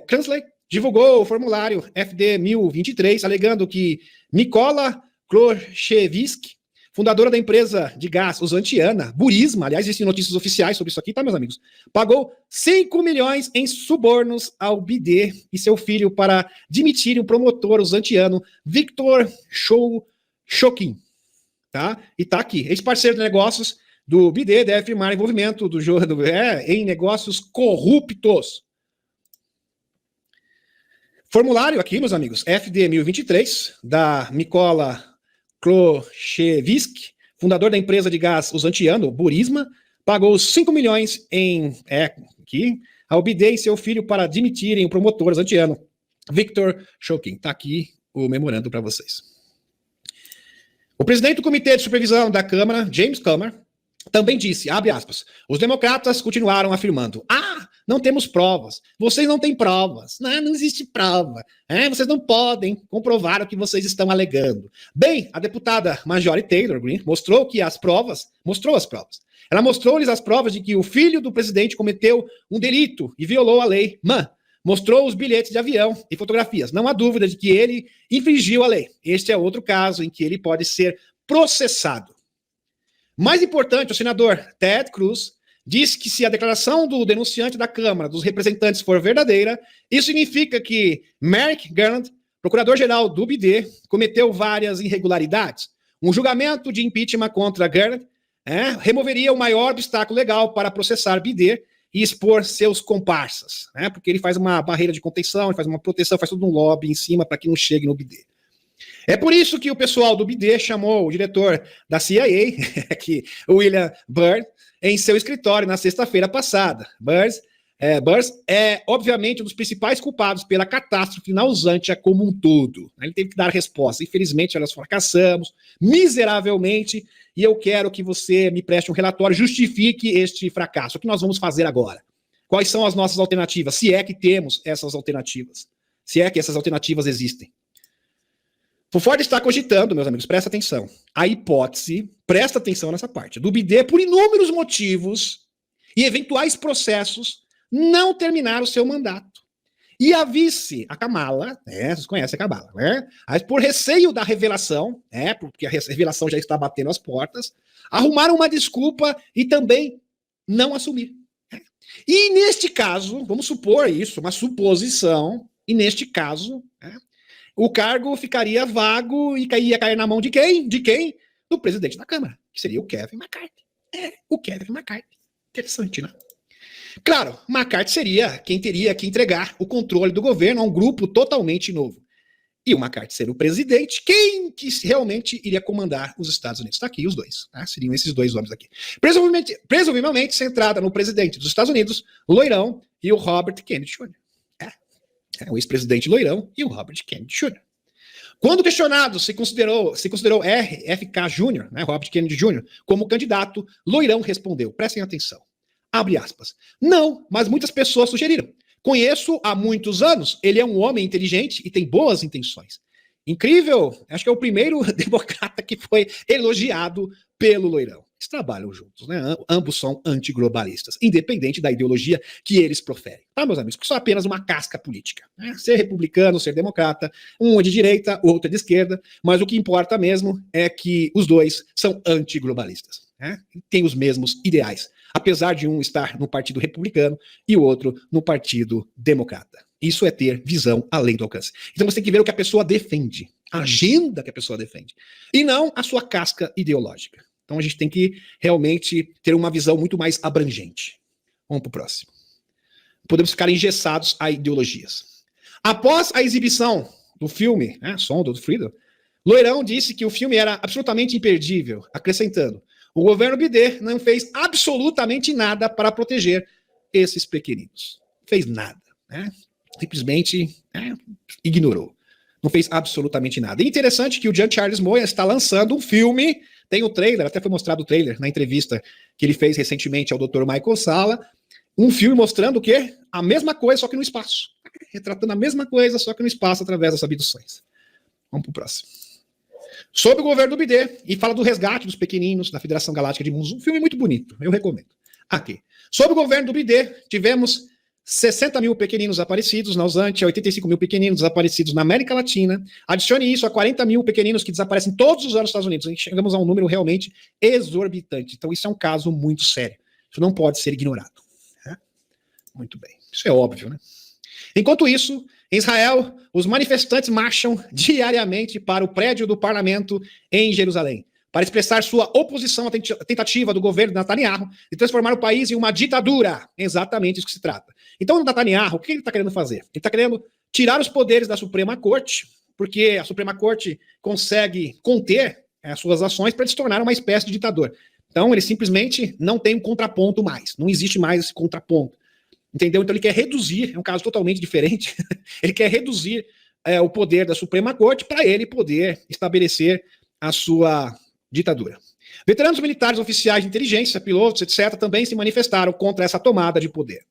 Grassley divulgou o formulário FD 1023, alegando que Mykola Kloshevsky, fundadora da empresa de gás Usantiana, Burisma, aliás, existem notícias oficiais sobre isso aqui, tá, meus amigos? Pagou 5 milhões em subornos ao BD e seu filho para demitirem o promotor usantiano Viktor Shokin, tá? E tá aqui. Ex-parceiro de negócios do BD deve afirmar envolvimento do jogo em negócios corruptos. Formulário aqui, meus amigos, FD 1023, da Mykola Kloshevsky, fundador da empresa de gás usantiano, Burisma, pagou 5 milhões ao BD e seu filho para demitirem o promotor usantiano, Viktor Shokin. Está aqui o memorando para vocês. O presidente do Comitê de Supervisão da Câmara, James Comer, também disse, abre aspas, os democratas continuaram afirmando, não temos provas, vocês não têm provas, não existe prova, vocês não podem comprovar o que vocês estão alegando. Bem, a deputada Marjorie Taylor Greene mostrou as provas. Ela mostrou-lhes as provas de que o filho do presidente cometeu um delito e violou a lei. Mostrou os bilhetes de avião e fotografias. Não há dúvida de que ele infringiu a lei. Este é outro caso em que ele pode ser processado. Mais importante, o senador Ted Cruz disse que se a declaração do denunciante da Câmara dos Representantes for verdadeira, isso significa que Merrick Garland, procurador-geral do BD, cometeu várias irregularidades. Um julgamento de impeachment contra Garland removeria o maior obstáculo legal para processar BD e expor seus comparsas, porque ele faz uma barreira de contenção, ele faz uma proteção, faz todo um lobby em cima para que não chegue no BD. É por isso que o pessoal do BD chamou o diretor da CIA, William Burns, em seu escritório na sexta-feira passada. Burns Burns é, obviamente, um dos principais culpados pela catástrofe na Usantia como um todo. Ele teve que dar resposta. Infelizmente, nós fracassamos miseravelmente e eu quero que você me preste um relatório, justifique este fracasso. O que nós vamos fazer agora? Quais são as nossas alternativas? Se é que temos essas alternativas. Se é que essas alternativas existem. O Ford está cogitando, meus amigos, presta atenção, a hipótese, presta atenção nessa parte, do BIDE, por inúmeros motivos e eventuais processos, não terminar o seu mandato. E a vice, a Kamala, vocês conhecem a Kamala, né? Mas por receio da revelação, porque a revelação já está batendo as portas, arrumaram uma desculpa e também não assumir. E neste caso, vamos supor isso, uma suposição, e neste caso, o cargo ficaria vago e ia cair na mão de quem? De quem? Do presidente da Câmara, que seria o Kevin McCarthy. O Kevin McCarthy. Interessante, né? Claro, McCarthy seria quem teria que entregar o controle do governo a um grupo totalmente novo. E o McCarthy seria o presidente, quem que realmente iria comandar os Estados Unidos? Está aqui os dois, tá? Seriam esses dois homens aqui. Presumivelmente centrada no presidente dos Estados Unidos, loirão, e o Robert Kennedy Jr. O ex-presidente loirão e o Robert Kennedy Jr. Quando questionado se considerou RFK Jr., Robert Kennedy Jr., como candidato, loirão respondeu, prestem atenção, abre aspas, não, mas muitas pessoas sugeriram. Conheço há muitos anos, ele é um homem inteligente e tem boas intenções. Incrível, acho que é o primeiro democrata que foi elogiado pelo loirão. Eles trabalham juntos, né? Ambos são antiglobalistas, independente da ideologia que eles proferem. Tá, meus amigos? Isso é apenas uma casca política. Né? Ser republicano, ser democrata, um é de direita, o outro é de esquerda, mas o que importa mesmo é que os dois são antiglobalistas. Né? Têm os mesmos ideais, apesar de um estar no partido republicano e o outro no partido democrata. Isso é ter visão além do alcance. Então você tem que ver o que a pessoa defende, a agenda que a pessoa defende, e não a sua casca ideológica. Então a gente tem que realmente ter uma visão muito mais abrangente. Vamos para o próximo. Podemos ficar engessados a ideologias. Após a exibição do filme, Sound of Freedom, Loirão disse que o filme era absolutamente imperdível, acrescentando, o governo Biden não fez absolutamente nada para proteger esses pequeninos. Não fez nada, simplesmente ignorou. Não fez absolutamente nada. E interessante que o Jean Charles Moya está lançando um filme. Tem o trailer, até foi mostrado o trailer na entrevista que ele fez recentemente ao Dr. Michael Salla. Um filme mostrando o quê? A mesma coisa, só que no espaço. Retratando a mesma coisa, só que no espaço, através das abduções. Vamos para o próximo. Sobre o governo do Biden, e fala do resgate dos pequeninos da Federação Galáctica de Mundos. Um filme muito bonito, eu recomendo. Aqui. Sobre o governo do Biden, tivemos 60 mil pequeninos desaparecidos na Usantia, 85 mil pequeninos desaparecidos na América Latina. Adicione isso a 40 mil pequeninos que desaparecem todos os anos nos Estados Unidos. A gente chegamos a um número realmente exorbitante. Então isso é um caso muito sério. Isso não pode ser ignorado. Muito bem. Isso é óbvio, né? Enquanto isso, em Israel, os manifestantes marcham diariamente para o prédio do parlamento em Jerusalém, para expressar sua oposição à tentativa do governo de Netanyahu de transformar o país em uma ditadura. Exatamente isso que se trata. Então, o Netanyahu, o que ele está querendo fazer? Ele está querendo tirar os poderes da Suprema Corte, porque a Suprema Corte consegue conter as suas ações para se tornar uma espécie de ditador. Então, ele simplesmente não tem um contraponto mais. Não existe mais esse contraponto. Entendeu? Então, ele quer reduzir, é um caso totalmente diferente, ele quer reduzir o poder da Suprema Corte para ele poder estabelecer a sua ditadura. Veteranos militares, oficiais de inteligência, pilotos, etc., também se manifestaram contra essa tomada de poder.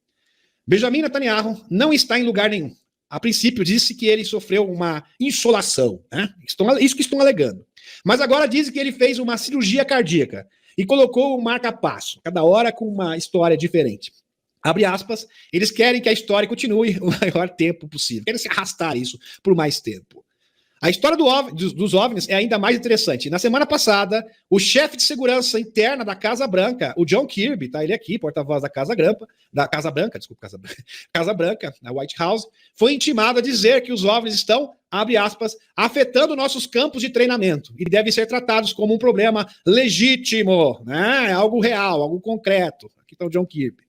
Benjamin Netanyahu não está em lugar nenhum. A princípio, disse que ele sofreu uma insolação, isso que estão alegando. Mas agora dizem que ele fez uma cirurgia cardíaca e colocou um marca-passo, cada hora com uma história diferente. Abre aspas, eles querem que a história continue o maior tempo possível. Querem se arrastar isso por mais tempo. A história dos OVNIs é ainda mais interessante. Na semana passada, o chefe de segurança interna da Casa Branca, o John Kirby, tá ele aqui, porta-voz da Casa Branca, na White House, foi intimado a dizer que os OVNIs estão, abre aspas, afetando nossos campos de treinamento e devem ser tratados como um problema legítimo, né? Algo real, algo concreto. Aqui está o John Kirby.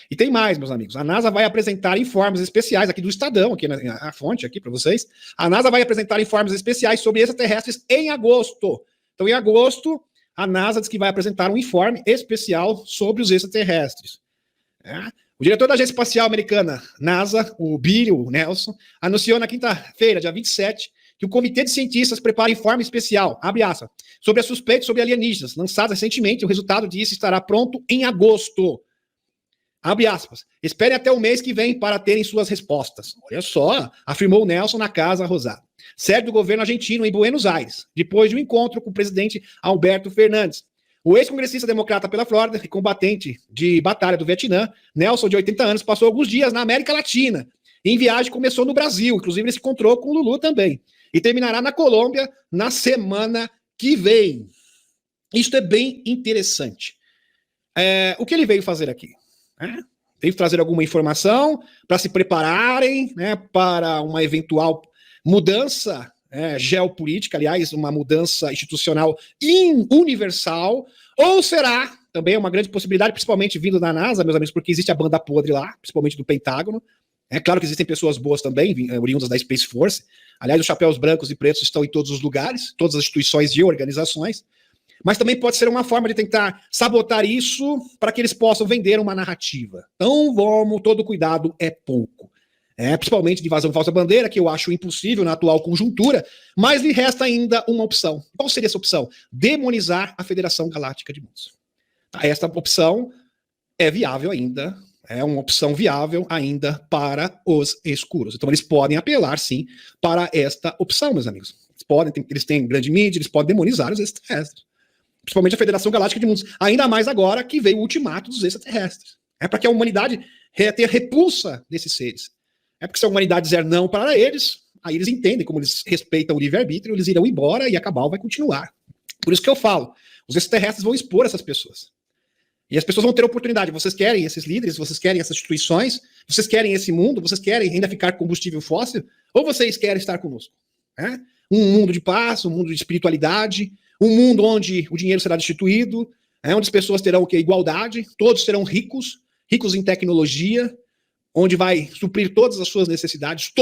E tem mais, meus amigos. A NASA vai apresentar informes especiais aqui do Estadão, aqui a fonte aqui para vocês. A NASA vai apresentar informes especiais sobre extraterrestres em agosto. Então, em agosto, a NASA diz que vai apresentar um informe especial sobre os extraterrestres. O diretor da Agência Espacial Americana, NASA, o Bill Nelson, anunciou na quinta-feira, dia 27, que o comitê de cientistas prepara informe especial, abre aspas, sobre as suspeitas sobre alienígenas, lançado recentemente. O resultado disso estará pronto em agosto. Abre aspas. Esperem até o mês que vem para terem suas respostas. Olha só, afirmou Nelson na Casa Rosada, sede do governo argentino em Buenos Aires, depois de um encontro com o presidente Alberto Fernandes. O ex-congressista democrata pela Flórida e combatente de batalha do Vietnã, Nelson, de 80 anos, passou alguns dias na América Latina. Em viagem, começou no Brasil, inclusive ele se encontrou com o Lulu também. E terminará na Colômbia na semana que vem. Isso é bem interessante. O que ele veio fazer aqui? Veio trazer alguma informação para se prepararem, né, para uma eventual mudança geopolítica, aliás, uma mudança institucional universal, ou será, também é uma grande possibilidade, principalmente vindo da NASA, meus amigos, porque existe a banda podre lá, principalmente do Pentágono. É claro que existem pessoas boas também, oriundas da Space Force. Aliás, os chapéus brancos e pretos estão em todos os lugares, todas as instituições e organizações. Mas também pode ser uma forma de tentar sabotar isso para que eles possam vender uma narrativa. Então, todo cuidado é pouco. Principalmente de invasão de falsa bandeira, que eu acho impossível na atual conjuntura, mas lhe resta ainda uma opção. Qual seria essa opção? Demonizar a Federação Galáctica de Mundos. Esta opção é viável ainda, é uma opção viável ainda para os escuros. Então eles podem apelar, sim, para esta opção, meus amigos. Eles têm grande mídia, eles podem demonizar os extraterrestres. Principalmente a Federação Galáctica de Mundos. Ainda mais agora que veio o ultimato dos extraterrestres. Para que a humanidade tenha repulsa desses seres. Porque se a humanidade dizer não para eles, aí eles entendem, como eles respeitam o livre-arbítrio, eles irão embora e a cabal vai continuar. Por isso que eu falo, os extraterrestres vão expor essas pessoas. E as pessoas vão ter oportunidade. Vocês querem esses líderes, vocês querem essas instituições, vocês querem esse mundo, vocês querem ainda ficar com combustível fóssil, ou vocês querem estar conosco? Um mundo de paz, um mundo de espiritualidade, um mundo onde o dinheiro será destituído, onde as pessoas terão igualdade, todos serão ricos em tecnologia, onde vai suprir todas as suas necessidades.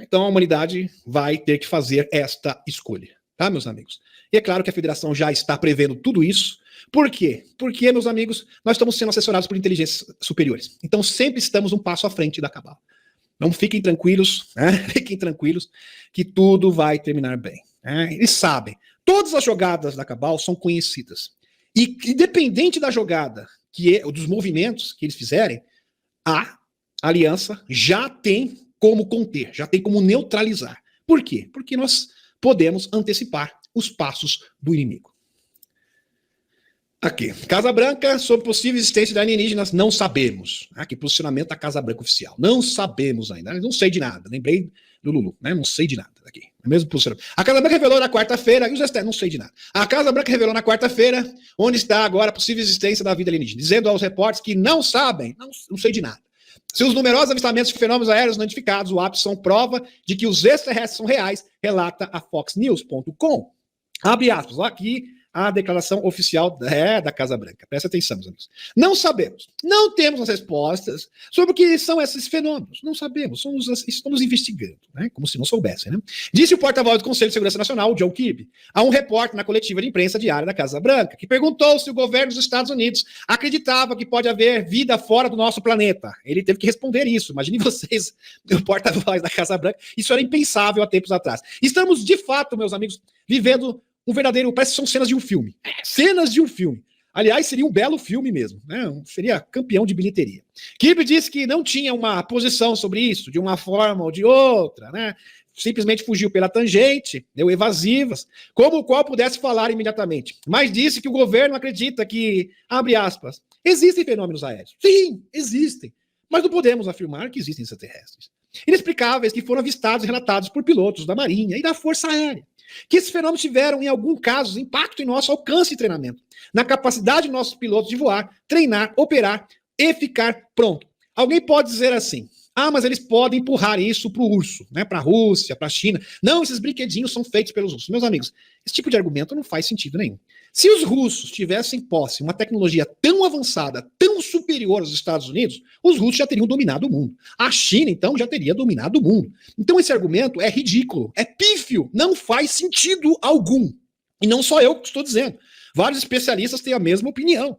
Então a humanidade vai ter que fazer esta escolha, tá, meus amigos? E é claro que a federação já está prevendo tudo isso. Por quê? Porque, meus amigos, nós estamos sendo assessorados por inteligências superiores. Então sempre estamos um passo à frente da cabal. Então fiquem tranquilos, fiquem tranquilos que tudo vai terminar bem. Eles sabem. Todas as jogadas da cabal são conhecidas. E independente da jogada, dos movimentos que eles fizerem, a aliança já tem como conter, já tem como neutralizar. Por quê? Porque nós podemos antecipar os passos do inimigo. Aqui, Casa Branca, sobre possível existência de alienígenas, não sabemos. Que posicionamento da Casa Branca oficial. Não sabemos ainda, não sei de nada. Lembrei do Lulu, né? Não sei de nada aqui. É mesmo posicionamento. A Casa Branca revelou na quarta-feira, não sei de nada. A Casa Branca revelou na quarta-feira onde está agora a possível existência da vida alienígena, dizendo aos repórteres que não sabem, não sei de nada. Seus numerosos avistamentos de fenômenos aéreos não identificados, o ápice são prova de que os extraterrestres são reais, relata a foxnews.com. Abre aspas, aqui a declaração oficial da Casa Branca. Presta atenção, meus amigos. Não sabemos, não temos as respostas sobre o que são esses fenômenos. Não sabemos, estamos investigando, né? Como se não soubessem, né? Disse o porta-voz do Conselho de Segurança Nacional, John Kirby, a um repórter na coletiva de imprensa diária da Casa Branca, que perguntou se o governo dos Estados Unidos acreditava que pode haver vida fora do nosso planeta. Ele teve que responder isso. Imagine vocês, o porta-voz da Casa Branca. Isso era impensável há tempos atrás. Estamos, de fato, meus amigos, vivendo um verdadeiro, parece que são cenas de um filme. Cenas de um filme. Aliás, seria um belo filme mesmo, né? Seria campeão de bilheteria. Kirby disse que não tinha uma posição sobre isso, de uma forma ou de outra, né? Simplesmente fugiu pela tangente, deu evasivas, como o qual pudesse falar imediatamente. Mas disse que o governo acredita que, abre aspas, existem fenômenos aéreos. Sim, existem. Mas não podemos afirmar que existem extraterrestres inexplicáveis que foram avistados e relatados por pilotos da Marinha e da Força Aérea. Que esses fenômenos tiveram, em alguns casos, impacto em nosso alcance e treinamento, na capacidade de nossos pilotos de voar, treinar, operar e ficar pronto. Alguém pode dizer assim, mas eles podem empurrar isso para o urso, né, para a Rússia, para a China. Não, esses brinquedinhos são feitos pelos russos. Meus amigos, esse tipo de argumento não faz sentido nenhum. Se os russos tivessem em posse uma tecnologia tão avançada, tão superior aos Estados Unidos, os russos já teriam dominado o mundo. A China, então, já teria dominado o mundo. Então esse argumento é ridículo, é pífio, não faz sentido algum. E não só eu que estou dizendo. Vários especialistas têm a mesma opinião.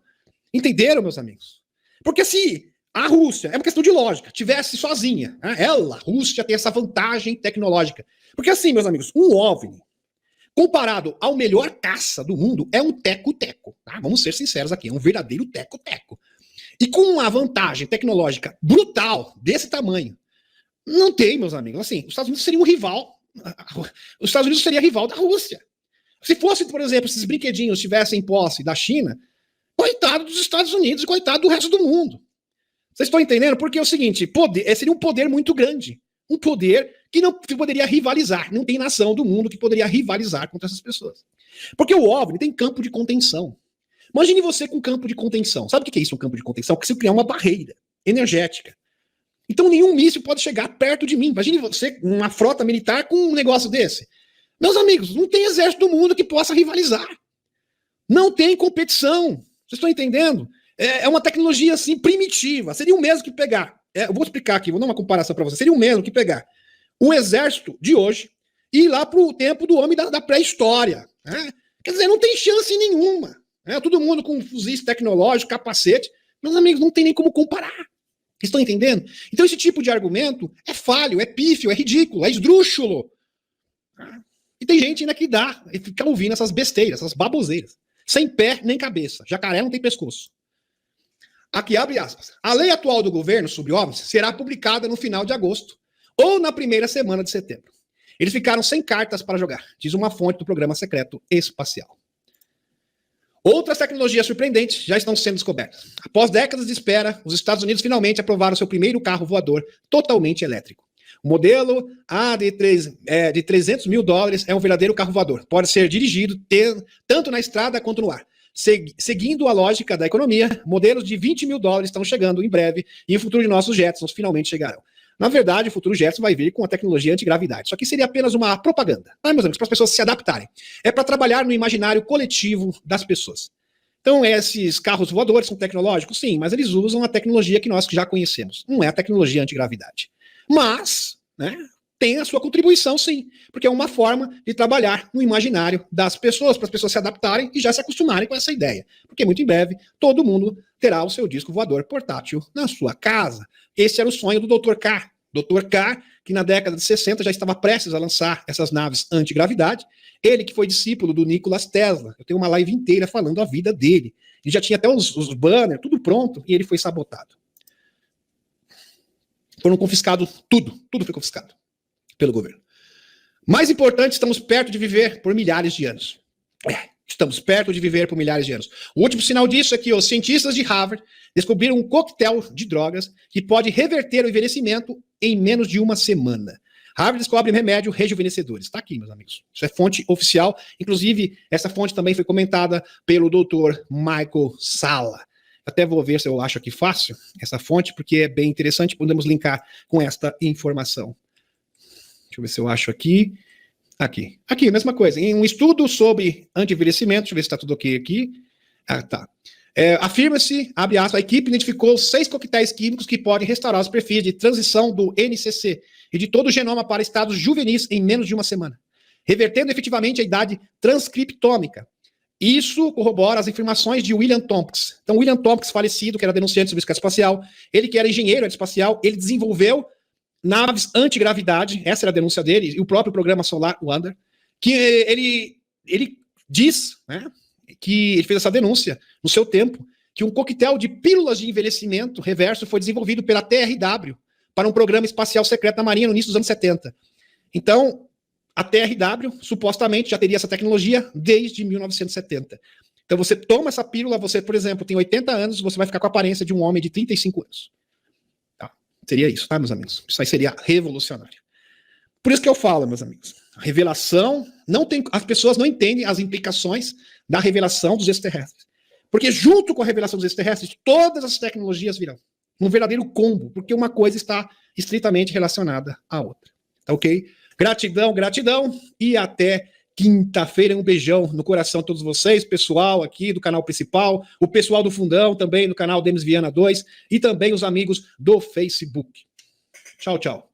Entenderam, meus amigos? Porque se a Rússia, é uma questão de lógica, tivesse sozinha, né? Ela, a Rússia, tem essa vantagem tecnológica. Porque assim, meus amigos, um OVNI, comparado ao melhor caça do mundo, é um teco-teco. Tá? Vamos ser sinceros aqui, é um verdadeiro teco-teco. E com uma vantagem tecnológica brutal desse tamanho, não tem, meus amigos. Assim, os Estados Unidos seria um rival. Os Estados Unidos seria rival da Rússia. Se fosse, por exemplo, esses brinquedinhos estivessem em posse da China, coitado dos Estados Unidos e coitado do resto do mundo. Vocês estão entendendo? Porque é o seguinte, seria um poder muito grande. Um poder que não poderia rivalizar. Não tem nação do mundo que poderia rivalizar contra essas pessoas. Porque o OVNI tem campo de contenção. Imagine você com campo de contenção. Sabe o que é isso, um campo de contenção? Porque você criar uma barreira energética. Então nenhum míssil pode chegar perto de mim. Imagine você, uma frota militar, com um negócio desse. Meus amigos, não tem exército do mundo que possa rivalizar. Não tem competição. Vocês estão entendendo? É uma tecnologia assim primitiva. Seria o mesmo que pegar. Eu vou explicar aqui, vou dar uma comparação para você. Seria o mesmo que pegar o exército de hoje e ir lá para o tempo do homem da pré-história. Né? Quer dizer, não tem chance nenhuma. Todo mundo com fuzis tecnológicos, capacete. Meus amigos, não tem nem como comparar. Estão entendendo? Então esse tipo de argumento é falho, é pífio, é ridículo, é esdrúxulo. E tem gente ainda que dá e fica ouvindo essas besteiras, essas baboseiras. Sem pé nem cabeça. Jacaré não tem pescoço. Aqui abre aspas. A lei atual do governo sobre OVNIs será publicada no final de agosto ou na primeira semana de setembro. Eles ficaram sem cartas para jogar, diz uma fonte do programa secreto espacial. Outras tecnologias surpreendentes já estão sendo descobertas. Após décadas de espera, os Estados Unidos finalmente aprovaram seu primeiro carro voador totalmente elétrico. O modelo A de $300 mil é um verdadeiro carro voador. Pode ser dirigido tanto na estrada quanto no ar. Seguindo a lógica da economia, modelos de $20 mil estão chegando em breve e o futuro de nossos Jetsons finalmente chegarão. Na verdade, o futuro Jetson vai vir com a tecnologia antigravidade. Isso aqui seria apenas uma propaganda, meus amigos, para as pessoas se adaptarem. É para trabalhar no imaginário coletivo das pessoas. Então, esses carros voadores são tecnológicos? Sim, mas eles usam a tecnologia que nós já conhecemos. Não é a tecnologia antigravidade. Mas, né, tem a sua contribuição, sim, porque é uma forma de trabalhar no imaginário das pessoas, para as pessoas se adaptarem e já se acostumarem com essa ideia. Porque muito em breve, todo mundo terá o seu disco voador portátil na sua casa. Esse era o sonho do Dr. K. Dr. K, que na década de 60 já estava prestes a lançar essas naves antigravidade. Ele que foi discípulo do Nikola Tesla. Eu tenho uma live inteira falando a vida dele. Ele já tinha até os banners, tudo pronto, e ele foi sabotado. Foram confiscados tudo foi confiscado pelo governo. Mais importante, estamos perto de viver por milhares de anos. Estamos perto de viver por milhares de anos. O último sinal disso é que os cientistas de Harvard descobriram um coquetel de drogas que pode reverter o envelhecimento em menos de uma semana. Harvard descobre remédio rejuvenescedores. Está aqui, meus amigos. Isso é fonte oficial. Inclusive, essa fonte também foi comentada pelo Dr. Michael Salla. Até vou ver se eu acho aqui fácil essa fonte, porque é bem interessante. Podemos linkar com esta informação. Deixa eu ver se eu acho aqui. Aqui, mesma coisa. Em um estudo sobre anti-envelhecimento, deixa eu ver se está tudo ok aqui. Tá. Afirma-se, abre aspas, a equipe identificou 6 coquetéis químicos que podem restaurar os perfis de transição do NCC e de todo o genoma para estados juvenis em menos de uma semana, revertendo efetivamente a idade transcriptômica. Isso corrobora as afirmações de William Tompkins. Então, William Tompkins, falecido, que era denunciante sobre escala espacial, ele que era engenheiro aeroespacial, ele desenvolveu naves antigravidade, essa era a denúncia dele, e o próprio programa Solar Wonder, que ele diz, né, que ele fez essa denúncia no seu tempo, que um coquetel de pílulas de envelhecimento reverso foi desenvolvido pela TRW para um programa espacial secreto da Marinha no início dos anos 70. Então, a TRW supostamente já teria essa tecnologia desde 1970. Então você toma essa pílula, você, por exemplo, tem 80 anos, você vai ficar com a aparência de um homem de 35 anos. Seria isso, tá, meus amigos? Isso aí seria revolucionário. Por isso que eu falo, meus amigos, a revelação, as pessoas não entendem as implicações da revelação dos extraterrestres. Porque junto com a revelação dos extraterrestres, todas as tecnologias virão. Um verdadeiro combo, porque uma coisa está estritamente relacionada à outra. Tá ok? Gratidão, e até quinta-feira. Um beijão no coração de todos vocês, pessoal aqui do canal principal, o pessoal do Fundão também, do canal Demis Viana 2, e também os amigos do Facebook. Tchau, tchau.